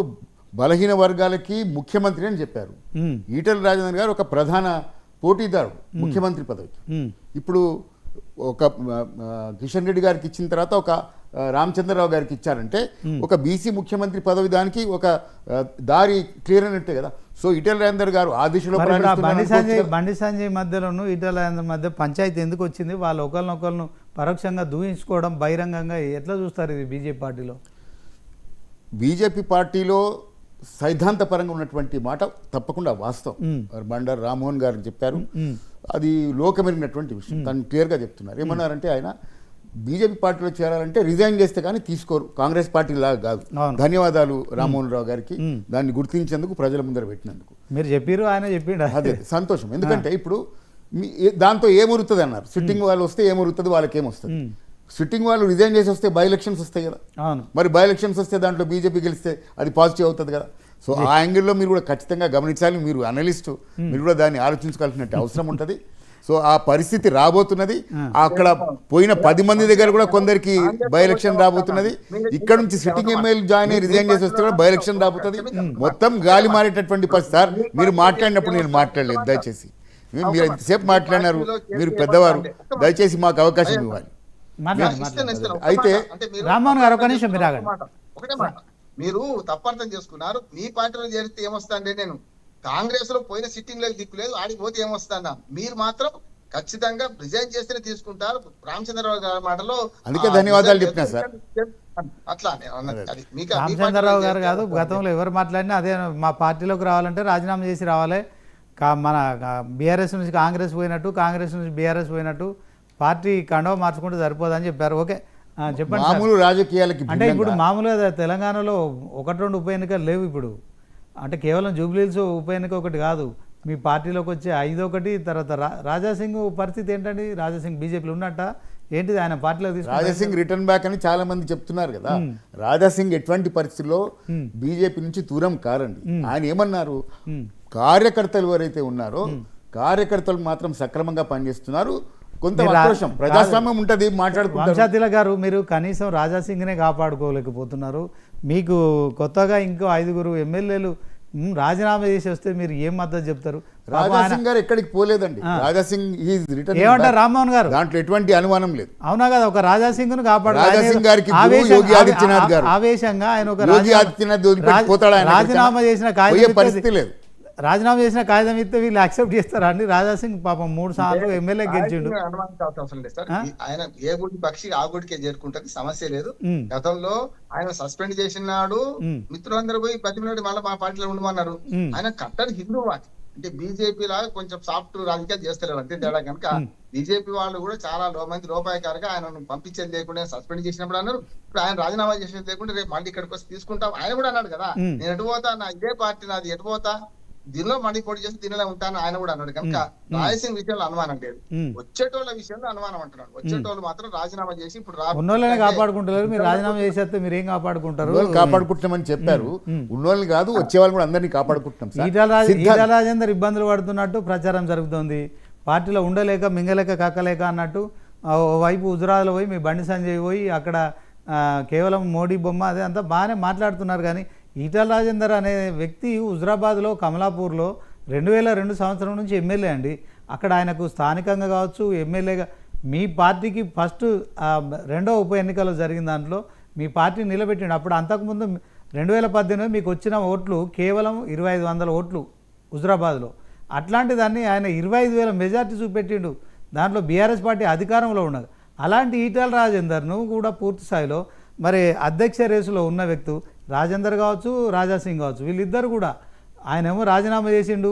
బలహీన వర్గాలకి ముఖ్యమంత్రి అని చెప్పారు. ఉమ్, ఈటెల రాజేందర్ గారు ఒక ప్రధాన పోటీదారుడు ముఖ్యమంత్రి పదవికి. ఉమ్, ఇప్పుడు ఒక కిషన్ రెడ్డి గారికి ఇచ్చిన తర్వాత ఒక రామచంద్రరావు గారికి ఇచ్చారంటే ఒక బీసీ ముఖ్యమంత్రి పదవి దానికి ఒక దారి క్లియర్ అయినట్టే కదా. సో ఈటెల రాజేందర్ గారు ఆ దిశలో మరి ఇప్పుడు ఆ ప్రయాణిస్తున్నారు. బండి సంజయ్ మధ్యలోను ఈటెల రాజేందర్ మధ్య పంచాయతీ ఎందుకు వచ్చింది? వాళ్ళు ఒకరినొకరిని పరోక్షంగా దూయించుకోవడం బహిరంగంగా ఎట్లా చూస్తారు ఇది బీజేపీ పార్టీలో? బీజేపీ పార్టీలో సైద్ధాంతపరంగా ఉన్నటువంటి మాట తప్పకుండా వాస్తవం. బండారు రామ్మోహన్ గారు చెప్పారు, అది లోకమెరిగినటువంటి విషయం. తను క్లియర్గా చెప్తున్నారు. ఏమన్నారంటే ఆయన బీజేపీ పార్టీలో చేరాలంటే రిజైన్ చేస్తే కానీ తీసుకోరు, కాంగ్రెస్ పార్టీ లాగా కాదు. అవును. ధన్యవాదాలు రామ్మోహన్ రావు గారికి దాన్ని గుర్తించేందుకు, ప్రజల ముందర పెట్టినందుకు. మీరు చెప్పారు, ఆయన చెప్పిండు. అదే సంతోషం. ఎందుకంటే ఇప్పుడు దాంతో ఏమొరుతుంది అన్నారు. సిట్టింగ్ వాళ్ళు వస్తే ఏమొరుతుంది, వాళ్ళకి ఏమొస్తుంది? సిట్టింగ్ వాళ్ళు రిజైన్ చేసి వస్తే బై ఎలక్షన్స్ వస్తాయి కదా. అవును. మరి బై ఎలక్షన్స్ వస్తే దాంట్లో బీజేపీ గెలిస్తే అది పాజిటివ్ అవుతుంది కదా. సో ఆ యాంగిల్లో మీరు కూడా ఖచ్చితంగా గమనించాలి. మీరు అనలిస్టు, మీరు కూడా దాన్ని ఆలోచించుకోవాల్సిన అవసరం ఉంటుంది. సో ఆ పరిస్థితి రాబోతున్నది. అక్కడ పోయిన 10 మంది దగ్గర కూడా కొందరికి బై ఎలక్షన్ రాబోతున్నది. ఇక్కడ నుంచి సిట్టింగ్ ఎమ్మెల్యే జాయిన్ అయ్యి రిజైన్ చేసి వస్తే కూడా బై ఎలక్షన్ రాబోతుంది. మొత్తం గాలి మారేటటువంటి పరిస్థితి. సార్ మీరు మాట్లాడినప్పుడు నేను మాట్లాడలేదు, దయచేసి. మీరు ఎంతసేపు మాట్లాడినారు, మీరు పెద్దవారు, దయచేసి మాకు అవకాశం ఇవ్వాలి. అయితే రామ్మోహన్ గారు ఒక నిమిషం మీరు ఆగండి. ఒకటే మాట, మీరు తప్పర్థం చేసుకున్నారు. మీ పార్టీలో చేరితే ఏమొస్తాండే, నేను కాంగ్రెస్ లో పోయిన సిట్టింగ్ లో దిక్కు లేదు, ఆడికి పోతే ఏమొస్తానా? మీరు మాత్రం ఖచ్చితంగా రిజైన్ చేస్తేనే తీసుకుంటారు. రామచంద్రరావు గారి మాటలో అందుకే ధన్యవాదాలు చెప్పినా సార్. అట్లా అది రామచంద్రరావు గారు కాదు, గతంలో ఎవరు మాట్లాడినా అదే, మా పార్టీలోకి రావాలంటే రాజీనామా చేసి రావాలి. మన బీఆర్ఎస్ నుంచి కాంగ్రెస్ పోయినట్టు, కాంగ్రెస్ నుంచి బీఆర్ఎస్ పోయినట్టు పార్టీ కండవ మార్చుకుంటే సరిపోదని చెప్పారు. ఓకే, చెప్పండి. మామూలు రాజకీయాలకి అంటే ఇప్పుడు మామూలుగా తెలంగాణలో 1-2 ఉప ఎన్నికలు లేవు ఇప్పుడు. అంటే కేవలం జూబ్లీహిల్స్ ఉప ఎన్నిక ఒకటి కాదు, మీ పార్టీలోకి వచ్చే 5 తర్వాత రాజాసింగ్ పరిస్థితి ఏంటండి? రాజాసింగ్ బీజేపీలో ఉన్నట్ట ఏంటిది? ఆయన పార్టీలో రాజాసింగ్ రిటర్న్ బ్యాక్ అని చాలా మంది చెప్తున్నారు కదా. రాజాసింగ్ ఎటువంటి పరిస్థితుల్లో బీజేపీ నుంచి దూరం కారండి. ఆయన ఏమన్నారు, కార్యకర్తలు ఎవరైతే ఉన్నారో కార్యకర్తలు మాత్రం సక్రమంగా పనిచేస్తున్నారు. కొంత ఆక్రోశం, ప్రజాస్వామ్యం ఉంటుంది, మాట్లాడుకుంటారు. వంశాతిల గారు, మీరు కనీసం రాజాసింగ్నే కాపాడుకోలేకపోతున్నారు. మీకు కొత్తగా ఇంకో 5 ఎమ్మెల్యేలు రాజీనామా చేసి వస్తే మీరు ఏం మద్దతు చెప్తారు? రాజాసింగ్ గారు ఎక్కడికి పోలేదండి. Raja Singh is return. ఏమంటారు రామ్మోహన్ గారు? దాంట్లో ఎటువంటి అనుమానం లేదు. అవునా కదా, ఒక రాజాసింగ్ ను కాపాడు. రాజాసింగ్ గారికి యోగి ఆదిత్యనాథ్ గారు ఆవేశంగా ఆయన ఒక యోగి ఆదిత్యనాథ్ రాజీనామా చేసిన కాగితం పరిస్థితి లేదు. రాజీనామా చేసిన కాగితం ఇస్తే వీళ్ళు యాక్సెప్ట్ చేస్తారా అండి? రాజాసింగ్ పాపం 3 సార్లు ఎమ్మెల్యే గెలిచిండు. అవసరం లేదు సార్. ఆయన ఏ గుడి పక్షి ఆ గుడికే చేరుకుంటది, సమస్య లేదు. గతంలో ఆయన సస్పెండ్ చేసినాడు, మిత్రులందరూ పోయి 10 మినిట్ మళ్ళీ మా పార్టీలో ఉండమన్నారు. ఆయన కట్టని హిందూ వాటి, అంటే బీజేపీ లాగా కొంచెం సాఫ్ట్ రాజకీయాలు చేస్తలేరు అంతే తేడా. కనుక బీజేపీ వాళ్ళు కూడా చాలా మంది రూపాయకారుగా ఆయన పంపించేది లేకుండా సస్పెండ్ చేసినప్పుడు అన్నారు. ఇప్పుడు ఆయన రాజీనామా చేసేది లేకుండా రేపు మళ్ళీ ఇక్కడికి వచ్చి తీసుకుంటాం ఆయన కూడా అన్నాడు కదా. నేను ఎటు పోతా, నా ఇదే పార్టీ నాది, ఎటు పోతా, దీనిలో మళ్ళీ పోటీ చేసి దీనిలో ఉంటాను ఆయన కూడా అన్నాడు. కనుక రాయలసీమ విషయంలో అనుమానం లేదు, వచ్చేటోళ్ళ విషయంలో అనుమానం అంటున్నాడు. వచ్చేటోళ్ళు మాత్రం రాజీనామా చేసి ఇప్పుడు ఉన్నోళ్ళని కాపాడుకుంటారు. మీరు రాజీనామా చేసేస్తే మీరు ఏం కాపాడుకుంటారు? కాపాడుకుంటామని చెప్పారు. ఉన్నోళ్ళని కాదు, వచ్చేవాళ్ళు కూడా అందరినీ కాపాడుకుంటున్నాం. ఈటల రాజేందర్ ఇబ్బందులు పడుతున్నట్టు ప్రచారం జరుగుతోంది. పార్టీలో ఉండలేక మింగలేక కక్కలేక అన్నట్టు వైపు హుజరాబాద్లో పోయి మీ బండి సంజయ్ పోయి అక్కడ కేవలం మోడీ బొమ్మ అదే అంతా బాగానే మాట్లాడుతున్నారు. కానీ ఈటల రాజేందర్ అనే వ్యక్తి హుజరాబాద్లో కమలాపూర్లో 2002 సంవత్సరం నుంచి ఎమ్మెల్యే అండి. అక్కడ ఆయనకు స్థానికంగా కావచ్చు, ఎమ్మెల్యేగా మీ పార్టీకి ఫస్ట్ 2వ ఉప ఎన్నికలు జరిగిన దాంట్లో మీ పార్టీ నిలబెట్టిండు. అప్పుడు అంతకుముందు 2018 మీకు వచ్చిన ఓట్లు కేవలం 2500 ఓట్లు హుజరాబాద్లో. అట్లాంటి దాన్ని ఆయన 25,000 మెజార్టీ చూపెట్టిండు. దాంట్లో బీఆర్ఎస్ పార్టీ అధికారంలో ఉన్నది. అలాంటి ఈటల రాజేందర్ను కూడా పూర్తి స్థాయిలో మరి అధ్యక్ష రేసులో ఉన్న వ్యక్తి రాజేందర్ కావచ్చు, రాజాసింగ్ కావచ్చు, వీళ్ళిద్దరు కూడా ఆయనేమో రాజీనామా చేసిండు,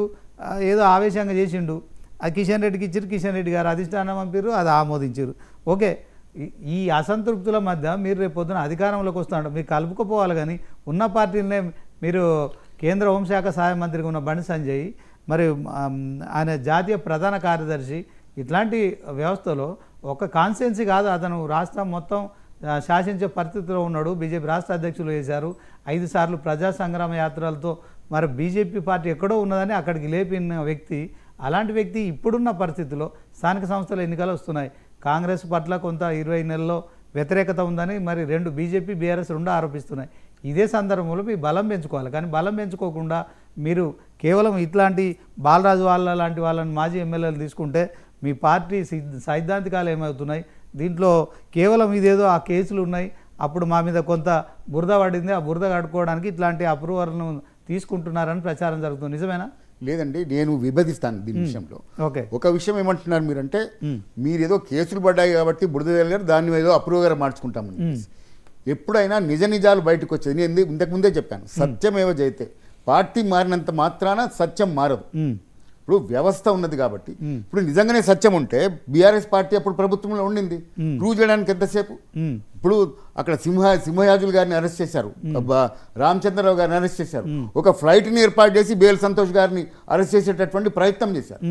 ఏదో ఆవేశంగా చేసిండు. అది కిషన్ రెడ్డికి ఇచ్చారు, కిషన్ రెడ్డి గారు అధిష్టానం పంపారు, అది ఆమోదించారు. ఓకే, ఈ అసంతృప్తుల మధ్య మీరు రేపు పొద్దున అధికారంలోకి వస్తున్నారు, మీరు కలుపుకుపోవాలి. కానీ ఉన్న పార్టీలనే మీరు కేంద్ర హోంశాఖ సహాయ మంత్రిగా ఉన్న బండి సంజయ్, మరి ఆయన జాతీయ ప్రధాన కార్యదర్శి ఇట్లాంటి వ్యవస్థలో ఒక కాన్స్టిట్యున్సీ కాదు, అతను రాష్ట్రం మొత్తం శాసించే పరిస్థితిలో ఉన్నాడు. బీజేపీ రాష్ట్ర అధ్యక్షులు చేశారు 5 సార్లు ప్రజా సంగ్రామ యాత్రలతో. మరి బీజేపీ పార్టీ ఎక్కడో ఉన్నదని అక్కడికి లేపిన వ్యక్తి, అలాంటి వ్యక్తి ఇప్పుడున్న పరిస్థితుల్లో స్థానిక సంస్థల ఎన్నికలు వస్తున్నాయి, కాంగ్రెస్ పట్ల కొంత 20 నెలల్లో వ్యతిరేకత ఉందని మరి బీజేపీ బీఆర్ఎస్ రెండు ఆరోపిస్తున్నాయి. ఇదే సందర్భంలో మీ బలం పెంచుకోవాలి. కానీ బలం పెంచుకోకుండా మీరు కేవలం ఇట్లాంటి బాలరాజు లాంటి వాళ్ళని మాజీ ఎమ్మెల్యేలు తీసుకుంటే మీ పార్టీ సైద్ధాంతికాలు ఏమవుతున్నాయి? దీంట్లో కేవలం ఇదేదో ఆ కేసులు ఉన్నాయి, అప్పుడు మా మీద కొంత బురద పడింది, ఆ బురద కట్టుకోవడానికి ఇట్లాంటి అప్రూవర్లను తీసుకుంటున్నారని ప్రచారం జరుగుతుంది. నిజమేనా? లేదండి, నేను విభజిస్తాను దీని విషయంలో. ఓకే, ఒక విషయం ఏమంటున్నారు మీరంటే, మీరేదో కేసులు పడ్డాయి కాబట్టి బురద గారు దాన్ని ఏదో అప్రూవ్గా మార్చుకుంటామని. ఎప్పుడైనా నిజ నిజాలు బయటకు వచ్చేది. నేను ఇంతకుముందే చెప్పాను, సత్యమేవ జయతే. పార్టీ మారినంత మాత్రాన సత్యం మారదు. ఇప్పుడు వ్యవస్థ ఉన్నది కాబట్టి, ఇప్పుడు నిజంగానే సత్యం ఉంటే బీఆర్ఎస్ పార్టీ అప్పుడు ప్రభుత్వంలో ఉండింది, ప్రూవ్ చేయడానికి ఎంతసేపు? ఇప్పుడు అక్కడ సింహయాజులు గారిని అరెస్ట్ చేశారు, రామచంద్రరావు గారిని అరెస్ట్ చేశారు, ఒక ఫ్లైట్ని ఏర్పాటు చేసి బేల్ సంతోష్ గారిని అరెస్ట్ చేసేటటువంటి ప్రయత్నం చేశారు.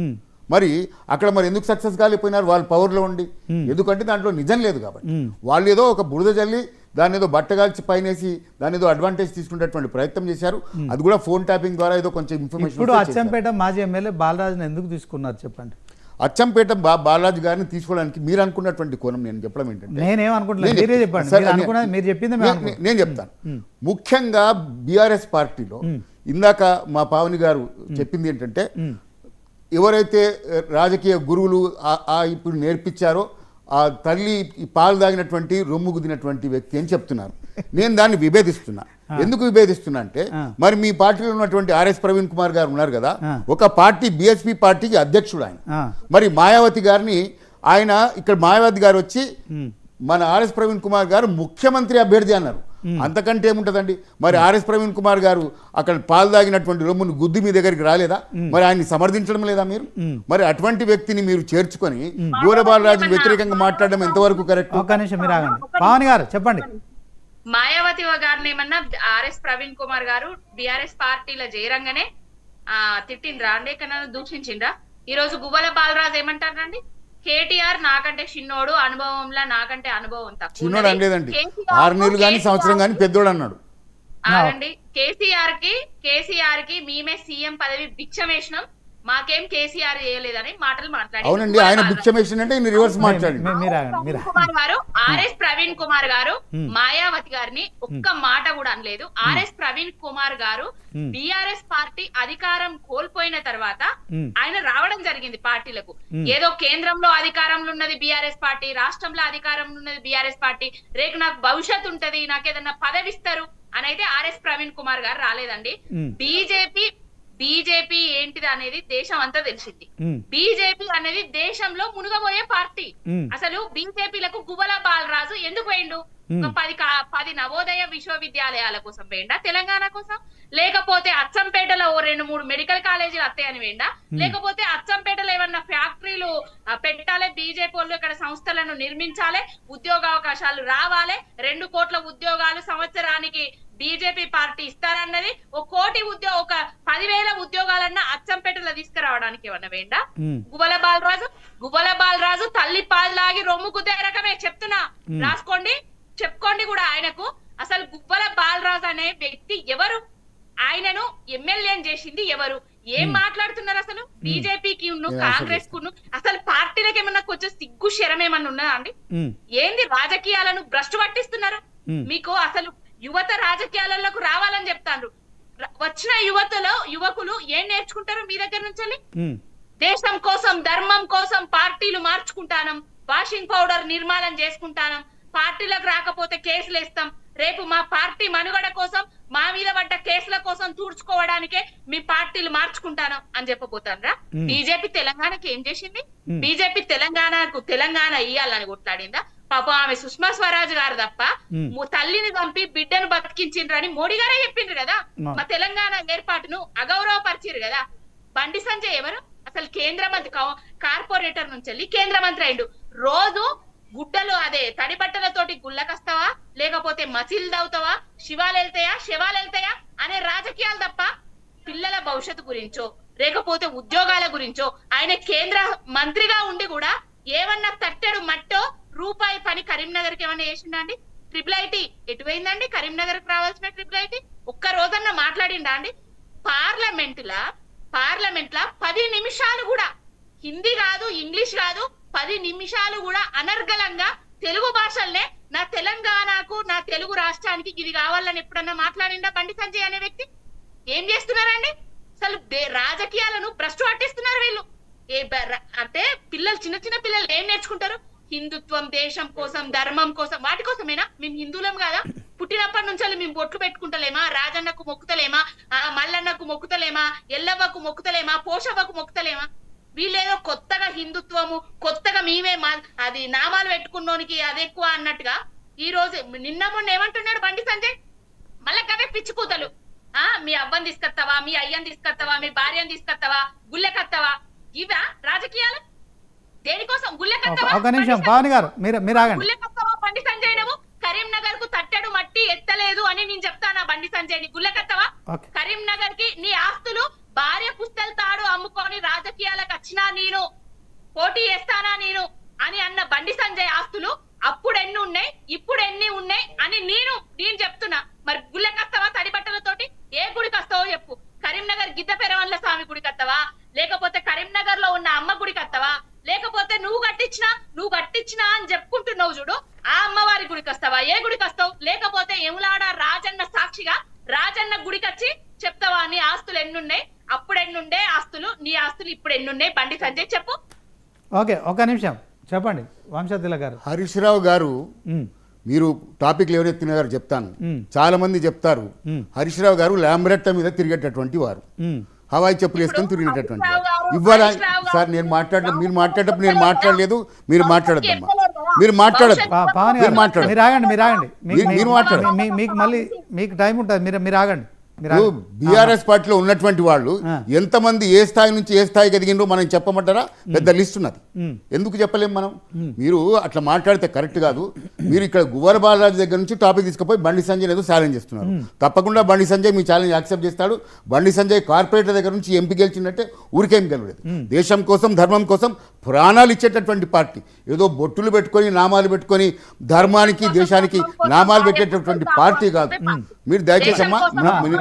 మరి అక్కడ మరి ఎందుకు సక్సెస్ కాలేకపోయినారు? వాళ్ళు పవర్లో ఉండి. ఎందుకంటే దాంట్లో నిజం లేదు కాబట్టి. వాళ్ళు ఏదో ఒక బురద జల్లి దాన్ని ఏదో బట్టగాల్చి పైనేసి దాని ఏదో అడ్వాంటేజ్ తీసుకునేటువంటి ప్రయత్నం చేశారు. అది కూడా ఫోన్ ట్యాపింగ్ ద్వారా ఏదో కొంచెం ఇన్ఫర్మేషన్. ఇప్పుడు అచ్చంపేట మాజీ ఎమ్మెల్యే బాలరాజుని ఎందుకు తీసుకున్నారు చెప్పండి? అచ్చంపేట బాలరాజు గారిని తీసుకోవడానికి మీరు అనుకున్నటువంటి కోణం నేను చెప్పడం ఏంటంటే, నేను చెప్తాను. ముఖ్యంగా బీఆర్ఎస్ పార్టీలో ఇందాక మా పావని గారు చెప్పింది ఏంటంటే, ఎవరైతే రాజకీయ గురువులు ఇప్పుడు నేర్పించారో ఆ తల్లి పాలు తాగినటువంటి రొమ్ము గుద్దినటువంటి వ్యక్తి అని చెప్తున్నారు. నేను దాన్ని విభేదిస్తున్నా. ఎందుకు విభేదిస్తున్నా అంటే, మరి మీ పార్టీలో ఉన్నటువంటి ఆర్ఎస్ ప్రవీణ్ కుమార్ గారు ఉన్నారు కదా, ఒక పార్టీ బీఎస్పీ పార్టీకి అధ్యక్షుడు ఆయన. మరి మాయావతి గారిని ఆయన ఇక్కడ మాయావతి గారు వచ్చి మన ఆర్ఎస్ ప్రవీణ్ కుమార్ గారు ముఖ్యమంత్రి అభ్యర్థి అన్నారు. అంతకంటే ఏముంటదండి? మరి ఆర్ఎస్ ప్రవీణ్ కుమార్ గారు అక్కడ పాలు తాగినటువంటి రొమ్మును గుద్ది మీ దగ్గరికి రాలేదా? మరి ఆయన్ని సమర్థించడం లేదా మీరు? మరి అటువంటి వ్యక్తిని మీరు చేర్చుకొని గోరబాలరాజు వ్యతిరేకంగా మాట్లాడడం ఎంతవరకు కరెక్ట్? ఒక్క నిమిషం మీరు ఆగండి. పావని గారు చెప్పండి. మాయావతి గారిని ఏమన్నా ఆర్ఎస్ ప్రవీణ్ కుమార్ గారు బీఆర్ఎస్ పార్టీలో చేరంగానే తిట్టిండ్రా అండి? కన్నా దూషించిండ్రా? ఈ రోజు గువ్వల బాలరాజు ఏమంటారండి? కేటీఆర్ నాకంటే చిన్నోడు, అనుభవంలా నాకంటే అనుభవం తక్కువ. 6 నెలలు కానీ సంవత్సరం కానీ పెద్దోడు అన్నాడు. ఆగండి. కేసీఆర్ కి మేమే సీఎం పదవి భిక్షమేసినాం, మాకేం కేసీఆర్ చేయలేదని మాటలు మాట్లాడారు. అవునండి, ఆయన భిక్షమేషన్ అంటే రివర్స్ మాట్లాడండి. ఆర్ఎస్ ప్రవీణ్ కుమార్ గారు మాయావతి గారిని ఒక్క మాట కూడా అనలేదు. ఆర్ఎస్ ప్రవీణ్ కుమార్ గారు బీఆర్ఎస్ పార్టీ అధికారం కోల్పోయిన తర్వాత ఆయన రావడం జరిగింది పార్టీలకు. ఏదో కేంద్రంలో అధికారంలో ఉన్నది బీఆర్ఎస్ పార్టీ, రాష్ట్రంలో అధికారంలో ఉన్నది బీఆర్ఎస్ పార్టీ, రేపు నాకు భవిష్యత్తు ఉంటది, నాకేదన్నా పదవిస్తారు అనైతే ఆర్ఎస్ ప్రవీణ్ కుమార్ గారు రాలేదండి. బీజేపీ ఏంటిది అనేది దేశం అంతా తెలిసింది. బీజేపీ అనేది దేశంలో మునుగబోయే పార్టీ. అసలు బీజేపీలకు గువ్వల బాలరాజు ఎందుకు పోయిండు? 10 నవోదయ విశ్వవిద్యాలయాల కోసం వేయండా, తెలంగాణ కోసం? లేకపోతే అచ్చంపేటలో 2-3 మెడికల్ కాలేజీలు వస్తాయని వేయండా? లేకపోతే అచ్చంపేటలో ఏమన్నా ఫ్యాక్టరీలు పెట్టాలి, బీజేపీ వాళ్ళు ఇక్కడ సంస్థలను నిర్మించాలి, ఉద్యోగావకాశాలు రావాలి, 2 కోట్ల ఉద్యోగాలు సంవత్సరానికి బీజేపీ పార్టీ ఇస్తారన్నది, 1 కోటి ఒక 10,000 ఉద్యోగాలన్నా అచ్చంపేటలో తీసుకురావడానికి ఏమన్నా వేయండా? గువ్వల బాలరాజు తల్లి పాలు లాగి రొమ్ము కుదే రకమే చెప్తున్నా, రాసుకోండి, చెప్పుకోండి కూడా. ఆయనకు అసలు గువ్వల బాలరాజు అనే వ్యక్తి ఎవరు? ఆయనను ఎమ్మెల్యేని చేసింది ఎవరు? ఏం మాట్లాడుతున్నారు అసలు? బీజేపీకి కాంగ్రెస్ కు అసలు పార్టీలకు ఏమన్నా కొంచెం సిగ్గు శరం ఏమన్నా ఉన్నదా అండి? ఏంది రాజకీయాలను భ్రష్టు పట్టిస్తున్నారు? మీకు అసలు యువత రాజకీయాలకు రావాలని చెప్తారు. వచ్చిన యువకులు ఏం నేర్చుకుంటారు మీ దగ్గర నుంచి? దేశం కోసం, ధర్మం కోసం పార్టీలు మార్చుకుంటానం, వాషింగ్ పౌడర్ నిర్మాణం చేసుకుంటానం, పార్టీలకు రాకపోతే కేసులు వేస్తాం, రేపు మా పార్టీ మనుగడ కోసం, మా మీద పడ్డ కేసుల కోసం తుడుచుకోవడానికే మీ పార్టీలు మార్చుకుంటాను అని చెప్పబోతారా? బీజేపీ తెలంగాణకి ఏం చేసింది? బీజేపీ తెలంగాణ ఇయ్యాలని కొట్లాడిందా? పాపం ఆమె సుష్మా స్వరాజ్ గారు తప్ప తల్లిని చంపి బిడ్డను బతికించిండ్రని మోడీ గారే చెప్పిండ్రు కదా. మా తెలంగాణ ఏర్పాటును అగౌరవపరిచిరు కదా. బండి సంజయ్ ఎవరు? అసలు కేంద్ర మంత్రి, కార్పొరేటర్ నుంచి వెళ్ళి కేంద్ర మంత్రి అయిండు. రోజు గుడ్డలు తడి బట్టలతోటి గుళ్ళకస్తావా, లేకపోతే మసీలు దవుతావా, శివాలు వెళ్తాయా అనే రాజకీయాలు తప్ప పిల్లల భవిష్యత్తు గురించో, లేకపోతే ఉద్యోగాల గురించో, ఆయన కేంద్ర మంత్రిగా ఉండి కూడా ఏమన్నా తట్టెడు మట్టో రూపాయి పని కరీంనగర్ కి ఏమన్నా చేసిండా అండి? ట్రిపుల్ ఐటీ ఎటు పోయిందండి? కరీంనగర్ కి రావాల్సిన ట్రిపుల్ ఐటీ ఒక్క రోజన్నా మాట్లాడిండా అండి? పార్లమెంట్ లా 10 నిమిషాలు కూడా హిందీ కాదు, ఇంగ్లీష్ కాదు, 10 నిమిషాలు కూడా అనర్గళంగా తెలుగు భాషల్నే నా తెలంగాణకు, నా తెలుగు రాష్ట్రానికి ఇది కావాలని ఎప్పుడన్నా మాట్లాడిండా బండి సంజయ్ అనే వ్యక్తి? ఏం చేస్తున్నారండి? అసలు రాజకీయాలను భ్రష్టు పట్టిస్తున్నారు వీళ్ళు. అంటే పిల్లలు, చిన్న చిన్న పిల్లలు ఏం నేర్చుకుంటారు? హిందుత్వం, దేశం కోసం, ధర్మం కోసం, వాటి కోసమేనా? మేము హిందువులం కదా? పుట్టినప్పటి నుంచి మేము బొట్లు పెట్టుకుంటలేమా? రాజన్నకు మొక్కుతలేమా? మల్లన్నకు మొక్కుతలేమా? ఎల్లవ్వకు మొక్కుతలేమా? పోషవ్వకు మొక్కుతలేమా? వీళ్ళేదో కొత్తగా హిందుత్వము, కొత్తగా మేమే అది నామాలు పెట్టుకున్నోనికి అది ఎక్కువ అన్నట్టుగా ఈ రోజు నిన్న మొన్న ఏమంటున్నాడు బండి సంజయ్? మళ్ళా కవే పిచ్చి కూతలు. మీ అవ్వని తీసుకొస్తావా, మీ అయ్యని తీసుకొస్తావా, మీ భార్యని తీసుకొస్తావా, గుళ్ళెకత్తావా? ఇవా రాజకీయాలు? దేనికోసం? గుళ్ళెకత్తావా? ఒక నిమిషం పావని గారు, మీరు ఆగండి. గుళ్ళెకత్తావా బండి సంజయ్? నువ్వు కరీంనగర్ కు తట్టెడు మట్టి ఎత్తలేదు అని నేను చెప్తానా బండి సంజయ్ ని? గుళ్ళెకత్తావా? కరీంనగర్ కి నీ ఆస్తులు భార్య పుస్తల తాడు అమ్ముకొని రాజకీయాలకు వచ్చినా నేను పోటీ చేస్తానా నేను అని అన్న బండి సంజయ్ ఆస్తులు అప్పుడు ఎన్ని ఉన్నాయి, ఇప్పుడు ఎన్ని ఉన్నాయి అని నేను చెప్తున్నా. మరి గుళ్ళెకస్తావా? తడి బట్టలతోటి ఏ గుడికి వస్తావో చెప్పు. కరీంనగర్ గిద్ద పెరవన్ల స్వామి గుడికి వస్తావా? లేకపోతే కరీంనగర్ లో ఉన్న అమ్మ గుడికి వస్తావా? లేకపోతే నువ్వు కట్టించినా అని చెప్పుకుంటున్నావు చూడు, ఆ అమ్మవారి గుడికి వస్తావా? ఏ గుడికి వస్తావు? లేకపోతే ఎములాడ రాజన్న సాక్షిగా రాజన్న గుడికి వచ్చి చెప్తావా నీ ఆస్తులు ఎన్నున్నాయి, అప్పుడు ఎన్నుండే ఆస్తులు, నీ ఆస్తులు ఇప్పుడు ఎన్నున్నాయి? బండి సంజయ్ చెప్పు. ఓకే, ఒక నిమిషం చెప్పండి వంశతిల గారు. హరీష్ రావు గారు, మీరు టాపిక్ ఎవరెత్తిన గారు చెప్తాను. చాలా మంది చెప్తారు హరీష్ రావు గారు ల్యాంబ్రెట్టా మీద తిరిగేటటువంటి వారు, హవాయి చెప్పులు వేసుకొని తిరిగినటువంటి వారు. ఇవాళ సార్ నేను మీరు మాట్లాడేటప్పుడు నేను మాట్లాడలేదు, మీరు మాట్లాడద్దమ్మా, మీరు మాట్లాడద్దు, మీరు మాట్లాడండి, మీరు మాట్లాడండి, మీకు మళ్ళీ మీకు టైం ఉంటుంది, మీరు ఆగండి. బీఆర్ఎస్ పార్టీలో ఉన్నటువంటి వాళ్ళు ఎంతమంది ఏ స్థాయి నుంచి ఏ స్థాయికి ఎదిగిందో మనం చెప్పమంటారా? పెద్ద లిస్ట్ ఉన్నది, ఎందుకు చెప్పలేము మనం? మీరు అట్లా మాట్లాడితే కరెక్ట్ కాదు. మీరు ఇక్కడ గువ్వల బాలరాజు దగ్గర నుంచి టాపిక్ తీసుకుపోయి బండి సంజయ్ ఏదో ఛాలెంజ్ చేస్తున్నారు. తప్పకుండా బండి సంజయ్ మీ ఛాలెంజ్ యాక్సెప్ట్ చేస్తాడు. బండి సంజయ్ కార్పొరేటర్ దగ్గర నుంచి ఎంపీ గెలిచినట్టే ఊరికేం గెలవలేదు. దేశం కోసం, ధర్మం కోసం ప్రాణాలు ఇచ్చేటటువంటి పార్టీ. ఏదో బొట్టులు పెట్టుకొని, నామాలు పెట్టుకొని ధర్మానికి, దేశానికి నామాలు పెట్టేటటువంటి పార్టీ కాదు. మీరు దయచేసి అమ్మా,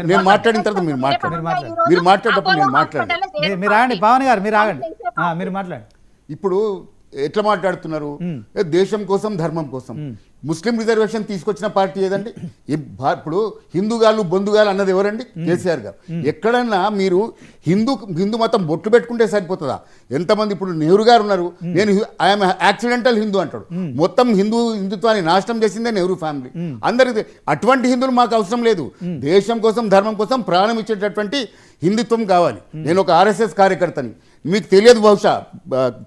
నేను మాట్లాడిన తర్వాత మీరు మాట్లాడేటప్పుడు నేను మాట్లాడండి. మీరు ఆగండి పవన్ గారు, మీరు ఆగండి, మీరు మాట్లాడండి. ఇప్పుడు ఎట్లా మాట్లాడుతున్నారు? దేశం కోసం, ధర్మం కోసం. ముస్లిం రిజర్వేషన్ తీసుకొచ్చిన పార్టీ ఏదండి? ఇప్పుడు హిందూగాళ్ళు, బొందుగాలు అన్నది ఎవరండి? కేసీఆర్ గారు. ఎక్కడన్నా మీరు హిందూ మతం బొట్టు పెట్టుకుంటే సరిపోతుందా? ఎంతమంది ఇప్పుడు నెహ్రూ గారు ఉన్నారు, నేను ఐఎమ్ యాక్సిడెంటల్ హిందూ అంటాడు. మొత్తం హిందుత్వాన్ని నాశనం చేసిందే నెహ్రూ ఫ్యామిలీ. అందరికి అటువంటి హిందువులు మాకు అవసరం లేదు. దేశం కోసం, ధర్మం కోసం ప్రాణం ఇచ్చేటటువంటి హిందుత్వం కావాలి. నేను ఒక ఆర్ఎస్ఎస్ కార్యకర్తని, మీకు తెలియదు బహుశా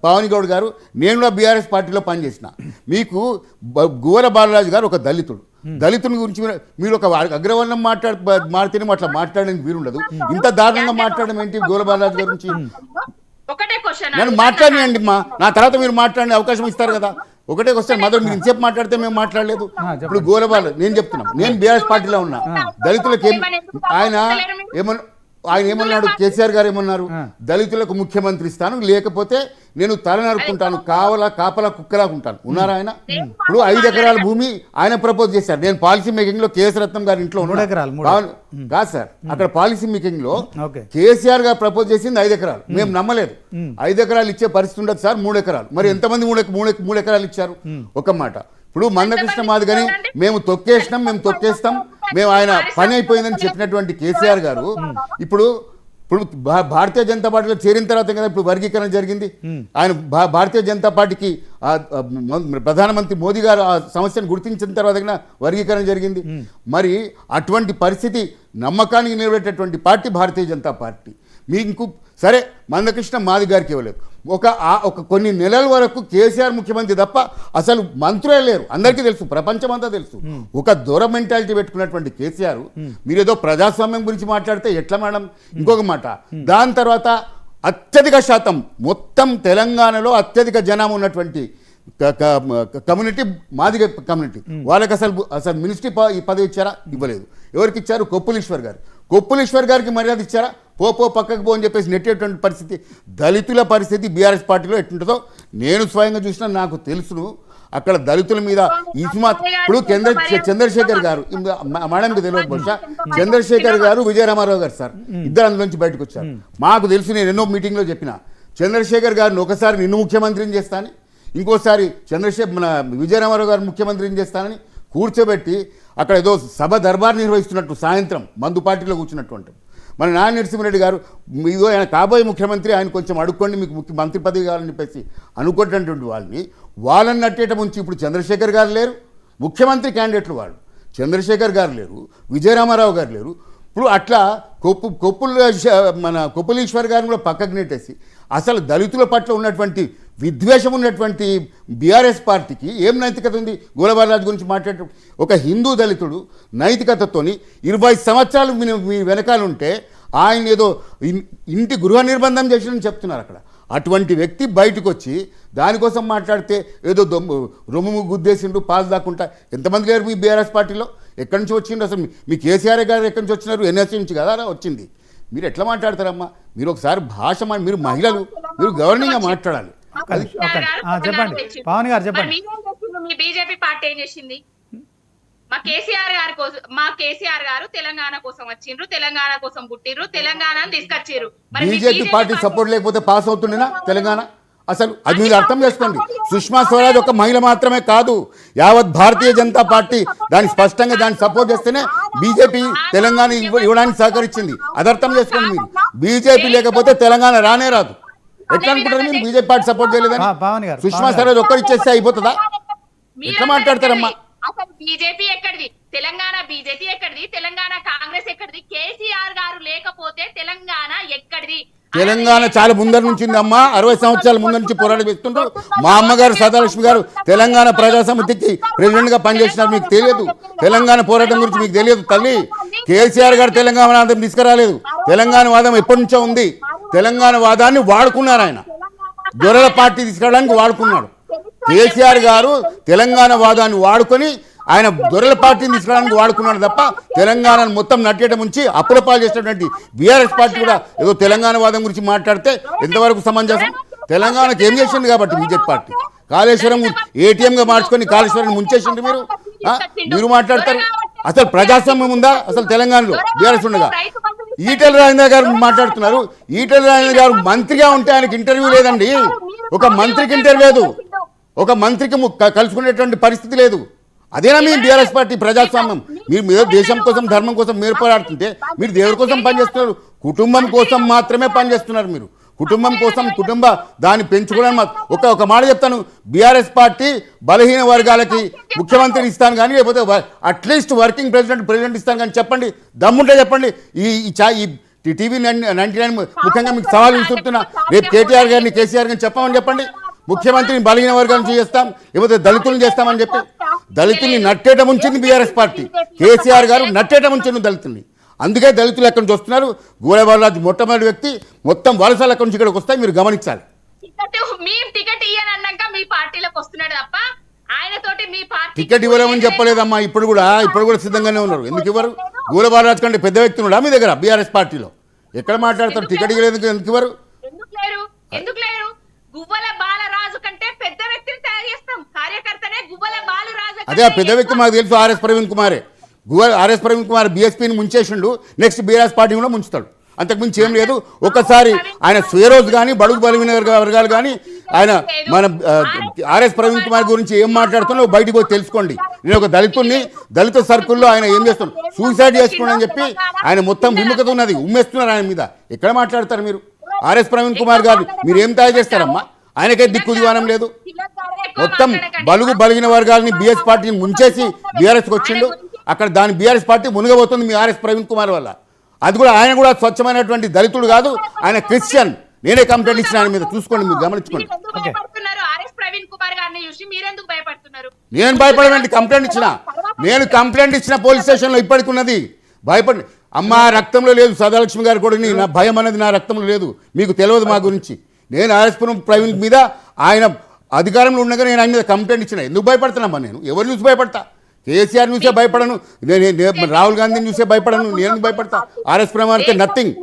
పావని గౌడ్ గారు, నేను కూడా బీఆర్ఎస్ పార్టీలో పనిచేసిన. మీకు గువ్వల బాలరాజు గారు ఒక దళితుని గురించి మీరు ఒక అగ్రవర్ణం మాట్లాడితేనే అట్లా మాట్లాడడానికి వీరుండదు. ఇంత దారుణంగా మాట్లాడడం ఏంటి గువ్వల బాలరాజు గారి గురించి? నేను మాట్లాడినండి మా, నా తర్వాత మీరు మాట్లాడే అవకాశం ఇస్తారు కదా. ఒకటే క్వశ్చన్, మొదలు మీరు ఇంతసేపు మాట్లాడితే మేము మాట్లాడలేదు. ఇప్పుడు గువ్వల బాలరాజు, నేను చెప్తున్నా, నేను బీఆర్ఎస్ పార్టీలో ఉన్నా. దళితులకి ఆయన ఏమన్నాడు? కేసీఆర్ గారు ఏమన్నారు? దళితులకు ముఖ్యమంత్రి ఇస్తాను, లేకపోతే నేను తల నరుకుంటాను, కాపలా కుక్కలాగా ఉంటాను. ఉన్నారా ఆయన? ఇప్పుడు 5 ఎకరాల భూమి ఆయన ప్రపోజ్ చేశారు. నేను పాలసీ మేకింగ్ లో కేఎస్ రత్నం గారి ఇంట్లో కాదు సార్, అక్కడ పాలసీ మేకింగ్ లో కేసీఆర్ గారు ప్రపోజ్ చేసింది 5 ఎకరాలు. మేము నమ్మలేదు. 5 ఎకరాలు ఇచ్చే పరిస్థితి ఉండదు సార్, 3 ఎకరాలు. మరి ఎంతమంది 3 ఎకరాలు ఇచ్చారు? ఒక మాట. ఇప్పుడు మందకృష్ణ మాదిగని మేము తొక్కేస్తాం, మేము ఆయన పని అయిపోయిందని చెప్పినటువంటి కేసీఆర్ గారు ఇప్పుడు భారతీయ జనతా పార్టీలో చేరిన తర్వాత కదా ఇప్పుడు వర్గీకరణ జరిగింది. ఆయన భారతీయ జనతా పార్టీకి ప్రధానమంత్రి మోదీ గారు ఆ సమస్యను గుర్తించిన తర్వాత వర్గీకరణ జరిగింది. మరి అటువంటి పరిస్థితి, నమ్మకానికి నిలబెట్టేటువంటి పార్టీ భారతీయ జనతా పార్టీ. మీకు సరే మందకృష్ణ మాది గారికి ఇవ్వలేదు. ఒక కొన్ని నెలల వరకు కేసీఆర్ ముఖ్యమంత్రి తప్ప అసలు మంత్రులే లేరు. అందరికీ తెలుసు, ప్రపంచమంతా తెలుసు. ఒక దూర మెంటాలిటీ పెట్టుకున్నటువంటి కేసీఆర్ మీరేదో ప్రజాస్వామ్యం గురించి మాట్లాడితే ఎట్లా మేడం? ఇంకొక మాట, దాని తర్వాత అత్యధిక శాతం మొత్తం తెలంగాణలో అత్యధిక జనాభా ఉన్నటువంటి కమ్యూనిటీ మాదిగ కమ్యూనిటీ. వాళ్ళకి అసలు మినిస్ట్రీ పదవి ఇచ్చారా? ఇవ్వలేదు. ఎవరికి ఇచ్చారు? కొప్పులీశ్వర్ గారు. కొప్పులీశ్వర్ గారికి మర్యాద ఇచ్చారా? పో పక్కకు పో అని చెప్పేసి నెట్టేటువంటి పరిస్థితి. దళితుల పరిస్థితి బీఆర్ఎస్ పార్టీలో ఎట్టుంటుందో నేను స్వయంగా చూసినా, నాకు తెలుసును. అక్కడ దళితుల మీద ఇప్పుడు చంద్రశేఖర్ గారు, మేడంకి తెలియదు బహుశా, చంద్రశేఖర్ గారు విజయరామారావు గారు సార్ ఇద్దరు అందులోంచి బయటకు వచ్చారు. మాకు తెలుసు, నేను ఎన్నో మీటింగ్లో చెప్పిన, చంద్రశేఖర్ గారిని ఒకసారి నిన్ను ముఖ్యమంత్రిని చేస్తానని, ఇంకోసారి మన విజయరామారావు గారు ముఖ్యమంత్రిని చేస్తానని కూర్చోబెట్టి అక్కడ ఏదో సభ దర్బార్ నిర్వహిస్తున్నట్టు సాయంత్రం మందు పార్టీలో కూర్చున్నట్టు. మన నారాయణ నరసింహారెడ్డి గారు ఇదో ఆయన కాబోయే ముఖ్యమంత్రి, ఆయన కొంచెం అడుక్కోండి మీకు మంత్రి పదవి కావాలని చెప్పేసి అనుకున్నటువంటి వాళ్ళని నట్టేట ముంచి ఇప్పుడు చంద్రశేఖర్ గారు లేరు, ముఖ్యమంత్రి క్యాండిడేట్లు వాళ్ళు, చంద్రశేఖర్ గారు లేరు, విజయరామారావు గారు లేరు. ఇప్పుడు అట్లా మన కొప్పులీశ్వర్ గారిని కూడా పక్కకు నెట్టేసి అసలు దళితుల పట్ల ఉన్నటువంటి విద్వేషం ఉన్నటువంటి బీఆర్ఎస్ పార్టీకి ఏం నైతికత ఉంది? గోలబాలరాజు గురించి మాట్లాడే ఒక హిందూ దళితుడు నైతికతతోని 20 సంవత్సరాలు మీ వెనకాల ఉంటే ఆయన ఏదో ఇంటి గృహ నిర్బంధం చేసినని చెప్తున్నారు అక్కడ. అటువంటి వ్యక్తి బయటకు వచ్చి దానికోసం మాట్లాడితే ఏదో రొమ్ము గుద్దేసిండు పాలు దాక్కుంటా. ఎంతమంది లేరు మీ బీఆర్ఎస్ పార్టీలో? ఎక్కడి నుంచి వచ్చిండు అసలు? మీ కేసీఆర్ గారు ఎక్కడి నుంచి వచ్చినారు? ఎన్ఎస్సీ నుంచి కదా వచ్చింది. మీరు ఎట్లా మాట్లాడతారమ్మా? మీరు ఒకసారి భాష, మీరు మహిళలు, మీరు గవర్నింగ్గా మాట్లాడాలి. చెప్పండి పవన్ గారు, చెప్పండి. మీ బీజేపీ పార్టీ ఏం చేసింది? మా కేసీఆర్ గారు తెలంగాణ కోసం వచ్చిండ్రు, తెలంగాణ కోసం పుట్టిర్రు, తెలంగాణను తీసుకొచ్చిర్రు. బీజేపీ పార్టీ సపోర్ట్ లేకపోతే పాస్ అవుతుండేనా తెలంగాణ? అసలు అది మీరు అర్థం చేసుకోండి. సుష్మా స్వరాజ్ ఒక మహిళ మాత్రమే కాదు, యావత్ భారతీయ జనతా పార్టీ దాన్ని స్పష్టంగా దాన్ని సపోర్ట్ చేస్తేనే బీజేపీ తెలంగాణ ఇవ్వడానికి సహకరించింది. అది అర్థం చేసుకోండి. మీరు బీజేపీ లేకపోతే తెలంగాణ రానే రాదు. ఎట్లా అనుకుంటారు మీరు? బీజేపీ పార్టీ సపోర్ట్ చేయలేదని సుష్మా స్వరాజ్ ఒక్కరు ఇచ్చేస్తే అయిపోతుందా? ఎట్లా మాట్లాడతారమ్మా? అసలు బీజేపీ ఎక్కడిది? తెలంగాణ బీజేపీ ఎక్కడిది? తెలంగాణ కాంగ్రెస్ ఎక్కడిది? కేసీఆర్ గారు లేకపోతే తెలంగాణ ఎక్కడిది? తెలంగాణ చాలా ముందర నుంచి అమ్మా, 60 సంవత్సరాల ముందు నుంచి పోరాటం చేస్తుంటారు. మా అమ్మగారు సదాలక్ష్మి గారు తెలంగాణ ప్రజా సమితికి ప్రెసిడెంట్ గా పనిచేసినారు. మీకు తెలియదు తెలంగాణ పోరాటం గురించి? మీకు తెలియదు తల్లి. కేసీఆర్ గారు తెలంగాణ వాదం తీసుకురాలేదు. తెలంగాణ వాదం ఎప్పటి నుంచో ఉంది. తెలంగాణ వాదాన్ని వాడుకున్నారు ఆయన, దొరల పార్టీ తీసుకురావడానికి వాడుకున్నాడు. కేసీఆర్ గారు తెలంగాణ వాదాన్ని వాడుకొని ఆయన దొరల పార్టీని తీసుకురావడానికి వాడుకున్నాడు తప్ప తెలంగాణను మొత్తం నట్టేట ముంచి అప్పుల పాలు చేసినటువంటి బీఆర్ఎస్ పార్టీ కూడా ఏదో తెలంగాణ వాదం గురించి మాట్లాడితే ఎంతవరకు సమంజసం? తెలంగాణకు ఏం చేసింది కాబట్టి బీజేపీ పార్టీ కాళేశ్వరం ఏటీఎంగా మార్చుకొని కాళేశ్వరం ముంచేసింది. మీరు మాట్లాడతారు. అసలు ప్రజాస్వామ్యం ఉందా అసలు తెలంగాణలో బీఆర్ఎస్ ఉండగా? ఈటెల రాజేందర్ గారు మాట్లాడుతున్నారు. ఈటెల రాజేందర్ గారు మంత్రిగా ఉంటే ఆయనకి ఇంటర్వ్యూ లేదండి. ఒక మంత్రికి ఇంటర్వ్యూ లేదు, ఒక మంత్రికి కలుసుకునేటువంటి పరిస్థితి లేదు. అదేనా మీ బీఆర్ఎస్ పార్టీ ప్రజాస్వామ్యం? మీరు దేశం కోసం ధర్మం కోసం మీరు పోరాడుతుంటే మీరు దేవుడి కోసం పనిచేస్తున్నారు, కుటుంబం కోసం మాత్రమే పనిచేస్తున్నారు. మీరు కుటుంబం కోసం దాన్ని పెంచుకోవడానికి ఒక మాట చెప్తాను, బీఆర్ఎస్ పార్టీ బలహీన వర్గాలకి ముఖ్యమంత్రిని ఇస్తాను కానీ, లేకపోతే అట్లీస్ట్ వర్కింగ్ ప్రెసిడెంట్ ఇస్తాను కానీ చెప్పండి, దమ్ముంటే చెప్పండి. ఈ టీవీ 99 ముఖ్యంగా మీకు సవాల్ విసురుతున్నా, రేపు కేటీఆర్ గారిని కేసీఆర్ గారిని చెప్పమని చెప్పండి, ముఖ్యమంత్రిని బలహీన వర్గాలను చేస్తాం, లేకపోతే దళితులను చేస్తామని చెప్పి. దళితుల్ని నట్టేట ముంచింది బీఆర్ఎస్ పార్టీ. కేసీఆర్ గారు నట్టేట ముంచింది దళితుల్ని. అందుకే దళితులు ఎక్కడి నుంచి వస్తున్నారు. గోలబాలరాజు మొట్టమొదటి వ్యక్తి. మొత్తం వలసలు ఎక్కడి నుంచి ఇక్కడికి వస్తాయి, మీరు గమనించాలి. టికెట్ ఇయ్యనన్నాక మీ పార్టీలోకి వస్తున్నాడు తప్ప ఆయనతోటి మీ పార్టీ టికెట్ ఇవ్వలేమని చెప్పలేదమ్మా. ఇప్పుడు కూడా సిద్ధంగానే ఉన్నారు. ఎందుకు ఇవ్వరు? గోలబాలరాజు కంటే పెద్ద వ్యక్తి ఉన్నాడా మీ దగ్గర బీఆర్ఎస్ పార్టీలో? ఎక్కడ మాట్లాడతారు? టికెట్ ఇవ్వలేదు ఎందుకు ఇవ్వరు? ఎందుకు లేరు? గువ్వల బాలరాజు కంటే పెద్ద వ్యక్తిని తయారు చేస్తాం. కార్యకర్తనే గువ్వల బాలరాజు. అదే ఆ పెద్ద వ్యక్తి మాకు తెలుసు, ఆర్ఎస్ ప్రవీణ్ కుమారే. ఆర్ఎస్ ప్రవీణ్ కుమార్ బీఎస్పీని ముంచేసిండు, నెక్స్ట్ బీఆర్ఎస్ పార్టీ కూడా ముంచుతాడు. అంతకుమించి ఏం లేదు. ఒకసారి ఆయన స్వేరోజ్ కానీ బడుగు బలహీన వర్గాలు కానీ ఆయన మన ఆర్ఎస్ ప్రవీణ్ కుమార్ గురించి ఏం మాట్లాడుతున్నా బయటికి పోయి తెలుసుకోండి. నేను ఒక దళిత సర్కిల్లో ఆయన ఏం చేస్తున్నాడు, సూసైడ్ చేసుకోండి అని చెప్పి ఆయన మొత్తం విముఖత ఉన్నది, ఉమ్మేస్తున్నారు ఆయన మీద. ఎక్కడ మాట్లాడతారు మీరు? ఆర్ఎస్ ప్రవీణ్ కుమార్ గారు మీరు ఏం తయారు చేస్తారమ్మా? ఆయనకే దిక్కు దివానం లేదు. మొత్తం బలిగిన వర్గాలని బీఎస్ పార్టీని ముంచేసి బీఆర్ఎస్కి వచ్చిండు. అక్కడ దాని బీఆర్ఎస్ పార్టీ మునగబోతుంది మీ ఆర్ఎస్ ప్రవీణ్ కుమార్ వల్ల. అది కూడా ఆయన కూడా స్వచ్ఛమైనటువంటి దళితుడు కాదు, ఆయన క్రిస్టియన్. నేనే కంప్లైంట్ ఇచ్చిన ఆయన మీద, చూసుకోండి, మీరు గమనించుకోండి. నేను భయపడమండి, కంప్లైంట్ ఇచ్చిన పోలీస్ స్టేషన్లో ఇప్పటికి ఉన్నది. భయపడి అమ్మ రక్తంలో లేదు, సదాలక్ష్మి గారు కూడా నా భయం అనేది నా రక్తంలో లేదు. మీకు తెలియదు మా గురించి. నేను ఆర్ఎస్ ప్రవీణ్ మీద ఆయన అధికారంలో ఉండగా నేను ఆయన మీద కంప్లైంట్ ఇచ్చిన. ఎందుకు భయపడుతున్నామ్మా? నేను ఎవరు చూసి భయపడతా? కేసీఆర్ చూసే భయపడను, రాహుల్ గాంధీని చూసే భయపడను, నేను భయపడతా. RS ప్రమాణితే nothing.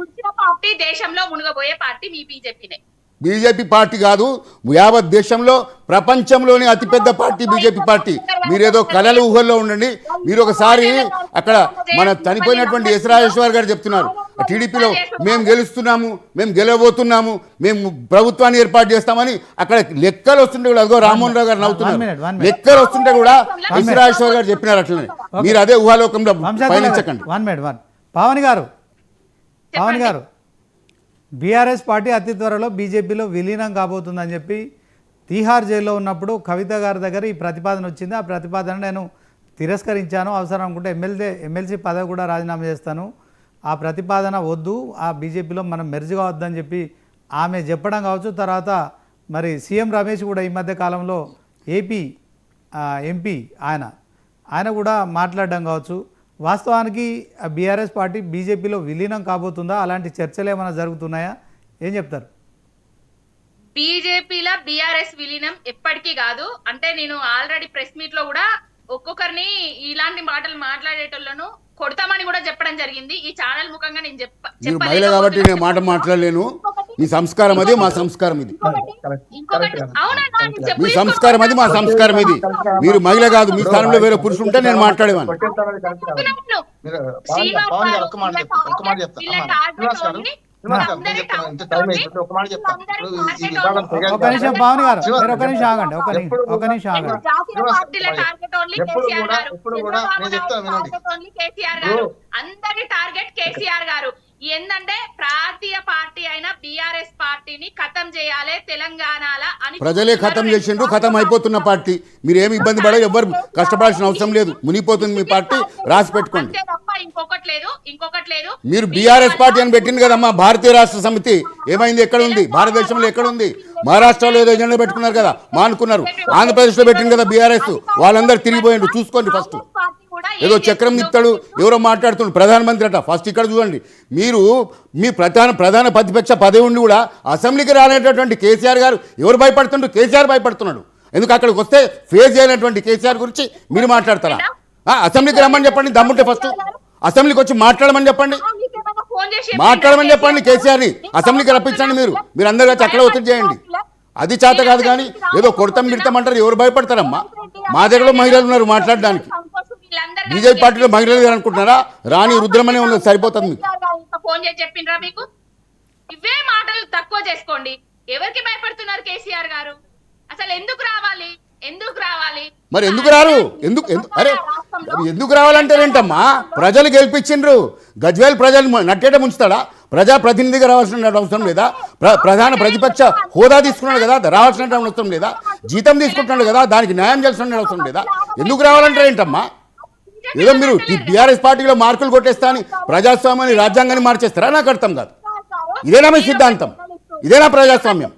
పార్టీ దేశంలో మునగబోయే పార్టీ మీ బీజేపీనే. బీజేపీ పార్టీ కాదు, యావత్ దేశంలో ప్రపంచంలోనే అతిపెద్ద పార్టీ బీజేపీ పార్టీ. మీరేదో కలల ఊహల్లో ఉండండి. మీరు ఒకసారి అక్కడ మన చనిపోయినటువంటి ఎస్ రాజేశ్వర్ గారు చెప్తున్నారు, టీడీపీలో మేము గెలుస్తున్నాము, మేము గెలవబోతున్నాము, మేము ప్రభుత్వాన్ని ఏర్పాటు చేస్తామని అక్కడ లెక్కలు వస్తుంటే కూడా, అదిగో రామ్మోహన్ రావు గారు నవ్వుతున్నారు, లెక్కలు వస్తుంటే కూడా ఎస్ రాజేశ్వర్ గారు చెప్పినారు అట్లనే. మీరు అదే ఊహాలోకంలో పయనించకండి. పవన్ గారు బీఆర్ఎస్ పార్టీ అతి త్వరలో బీజేపీలో విలీనం కాబోతుందని చెప్పి తీహార్ జైల్లో ఉన్నప్పుడు కవిత గారి దగ్గర ఈ ప్రతిపాదన వచ్చింది. ఆ ప్రతిపాదన నేను తిరస్కరించాను, అవసరం అనుకుంటే ఎమ్మెల్సీ పదవి కూడా రాజీనామా చేస్తాను, ఆ ప్రతిపాదన వద్దు, ఆ బీజేపీలో మనం మెర్జ్ కావద్దని చెప్పి ఆమె చెప్పడం కావచ్చు. తర్వాత మరి సీఎం రమేష్ కూడా ఈ మధ్య కాలంలో ఏపీ ఎంపీ ఆయన కూడా మాట్లాడడం కావచ్చు. వాస్తవానికి బీఆర్ఎస్ పార్టీ బీజేపీలో విలీనం కాబోతుందా? అలాంటి చర్చలు ఏమైనా జరుగుతున్నాయా? ఏం చెప్తారు? బీజేపీలో బీఆర్ఎస్ విలీనం ఎప్పటికీ కాదు. అంటే నేను ఆల్రెడీ ప్రెస్ మీట్ లో కూడా ఒక్కొక్కరిని ఇలాంటి మాటలు మాట్లాడేటోళ్ళను కొడతామని కూడా చెప్పడం జరిగింది. ఈ ఛానల్ ముఖంగా నేను మీరు మహిళ కాబట్టి నేను మాట మాట్లాడలేను. మీ సంస్కారం అది, మా సంస్కారం ఇది. మీ సంస్కారం అది, మా సంస్కారం ఇది. మీరు మహిళ కాదు, మీ స్థానంలో వేరే పురుషులు ఉంటే నేను మాట్లాడేవాను. ఒక నిమిషం పవన్ గారు, మీరు ఒక నిమిషం ఆగండి, ఒక నిమిషం ఆగండి. అందరి టార్గెట్ కేసీఆర్ గారు. ఏంటంటే ప్రాంతీయ పార్టీ అయిన బీఆర్ఎస్ పార్టీని ఖతం చేయాలి తెలంగాణలో అని ప్రజలే ఖతం చేసిండ్రు. ఖతం అయిపోతున్న పార్టీ. మీరు ఏమి ఇబ్బంది పడదు, ఎవరు కష్టపడాల్సిన అవసరం లేదు. మునిగిపోతుంది మీ పార్టీ, రాసి పెట్టుకోండి. ఇంకొకటి లేదు. మీరు బీఆర్ఎస్ పార్టీ అని పెట్టింది కదమ్మా, భారతీయ రాష్ట్ర సమితి ఏమైంది? ఎక్కడ ఉంది? భారతదేశంలో ఎక్కడ ఉంది? మహారాష్ట్రలో ఏదో ఎజెండా పెట్టుకున్నారు కదా, మానుకున్నారు. ఆంధ్రప్రదేశ్లో పెట్టింది కదా బీఆర్ఎస్, వాళ్ళందరూ తిరిగిపోయిండ్రు. చూసుకోండి ఫస్ట్. ఏదో చక్రం ఇస్తాడు, ఎవరో మాట్లాడుతున్నాడు, ప్రధానమంత్రి అట. ఫస్ట్ ఇక్కడ చూడండి. మీరు మీ ప్రధాన ప్రతిపక్ష పదవి ఉండి కూడా అసెంబ్లీకి రాలేటటువంటి కేసీఆర్ గారు ఎవరు భయపడుతుండ్రు? కేసీఆర్ భయపడుతున్నాడు. ఎందుకు అక్కడికి వస్తే ఫేస్ చేయనటువంటి కేసీఆర్ గురించి మీరు మాట్లాడతారా? అసెంబ్లీకి రమ్మని చెప్పండి, దమ్ముంటే ఫస్ట్ అసెంబ్లీకి వచ్చి మాట్లాడమని చెప్పండి, మాట్లాడమని చెప్పండి. కేసీఆర్ని అసెంబ్లీకి రప్పించండి. మీరు అందరు వచ్చి అక్కడ ఒత్తిడి చేయండి. అది చేత కాదు కానీ ఏదో గిడతామంటారు. ఎవరు భయపడతారమ్మా? మా దగ్గర మహిళలు ఉన్నారు మాట్లాడడానికి. బీజేపీ పార్టీలో మహిళలు గారు అనుకుంటున్నారా? రాణి రుద్రమనే ఉన్నది, సరిపోతుంది మీకు. ఫోన్ చేసి చెప్పిండ్రా మీకు? ఇవే మాటలు తక్కువ చేసుకోండి. ఎవరికి భయపడుతున్నారు కేసీఆర్ గారు? అసలు ఎందుకు రావాలి? మరి ఎందుకు రారు? ఎందుకు రావాలంటారేంటమ్మా? ప్రజలు గెలిపించిండ్రు. గజ్వేల్ ప్రజలు నట్టేట ముంచుతాడా? ప్రజాప్రతినిధిగా రావాల్సిన అవసరం లేదా? ప్రధాన ప్రతిపక్ష హోదా తీసుకున్నాడు కదా, రావాల్సిన అవసరం లేదా? జీతం తీసుకుంటున్నాడు కదా, దానికి న్యాయం చేయాల్సిన అవసరం లేదా? ఎందుకు రావాలంటారేంటమ్మా? ఏదో మీరు బీఆర్ఎస్ పార్టీలో మార్కులు కొట్టేస్తా అని ప్రజాస్వామ్యాన్ని, రాజ్యాంగాన్ని మార్చేస్తారా? నాకు అర్థం కాదు. ఇదేనా మీ సిద్ధాంతం? ఇదేనా ప్రజాస్వామ్యం?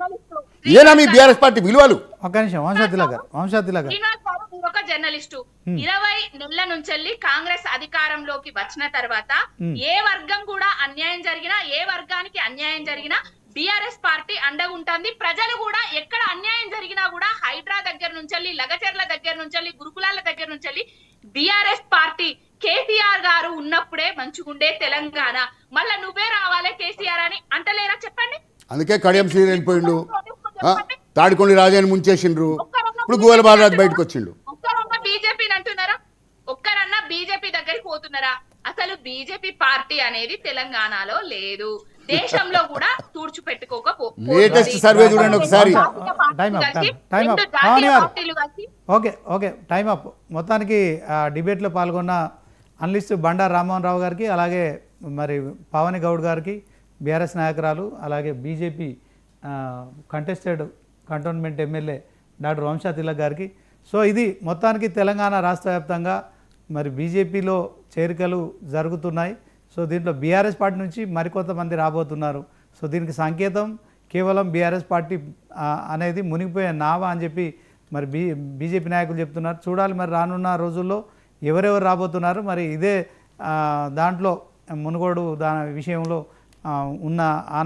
ఇదేనా మీ బీఆర్ఎస్ పార్టీ విలువలు? ఒక నిమిషం వంశతిల గారు, ఒక జర్నలిస్టు 20 నెలల నుంచి కాంగ్రెస్ అధికారంలోకి వచ్చిన తర్వాత ఏ వర్గం కూడా అన్యాయం జరిగినా, ఏ వర్గానికి అన్యాయం జరిగినా బీఆర్ఎస్ పార్టీ అండగుంటుంది. ప్రజలు కూడా ఎక్కడ అన్యాయం జరిగినా కూడా హైడ్రా దగ్గర నుంచి, లగచర్ల దగ్గర నుంచి, గురుకులాల దగ్గర నుంచి బీఆర్ఎస్ పార్టీ కేసీఆర్ గారు ఉన్నప్పుడే మంచిగుండే తెలంగాణ. మళ్ళా నువ్వే రావాలి కేసీఆర్ అని అంటలేరా? చెప్పండి. అందుకే కడియం శ్రీని వెళ్ళిపోయిండు, తాడికొండి రాజాని ముంచేసిండ్రు, ఇప్పుడు గోల బాలరాజు బయటకు వచ్చిండు. ఒక్కరన్నా బీజేపీని అంటున్నారా? ఒక్కరన్నా బీజేపీ దగ్గరికి పోతున్నారా? అసలు బీజేపీ పార్టీ అనేది తెలంగాణలో లేదు, దేశంలో కూడా లేటెస్ట్ సర్వే చూడండి ఒకసారి. Okay time up. మొత్తానికి డిబేట్లో పాల్గొన్న అనలిస్ట్ బండారు రామ్మోహన్ రావు గారికి, అలాగే మరి పావని గౌడ్ గారికి, బీఆర్ఎస్ నాయకురాలు, అలాగే BJP contested cantonment MLA doctor Vamsha Tilak గారికి. సో ఇది మొత్తానికి తెలంగాణ రాష్ట్ర వ్యాప్తంగా మరి బీజేపీలో చేరికలు జరుగుతున్నాయి. సో దీంట్లో బీఆర్ఎస్ పార్టీ నుంచి మరికొంతమంది రాబోతున్నారు. సో దీనికి సంకేతం కేవలం బీఆర్ఎస్ పార్టీ అనేది మునిగిపోయే నావా అని చెప్పి మరి బీజేపీ నాయకులు చెప్తున్నారు. చూడాలి మరి రానున్న రోజుల్లో ఎవరెవరు రాబోతున్నారు. మరి ఇదే దాంట్లో మునుగోడు విషయంలో ఉన్న ఆ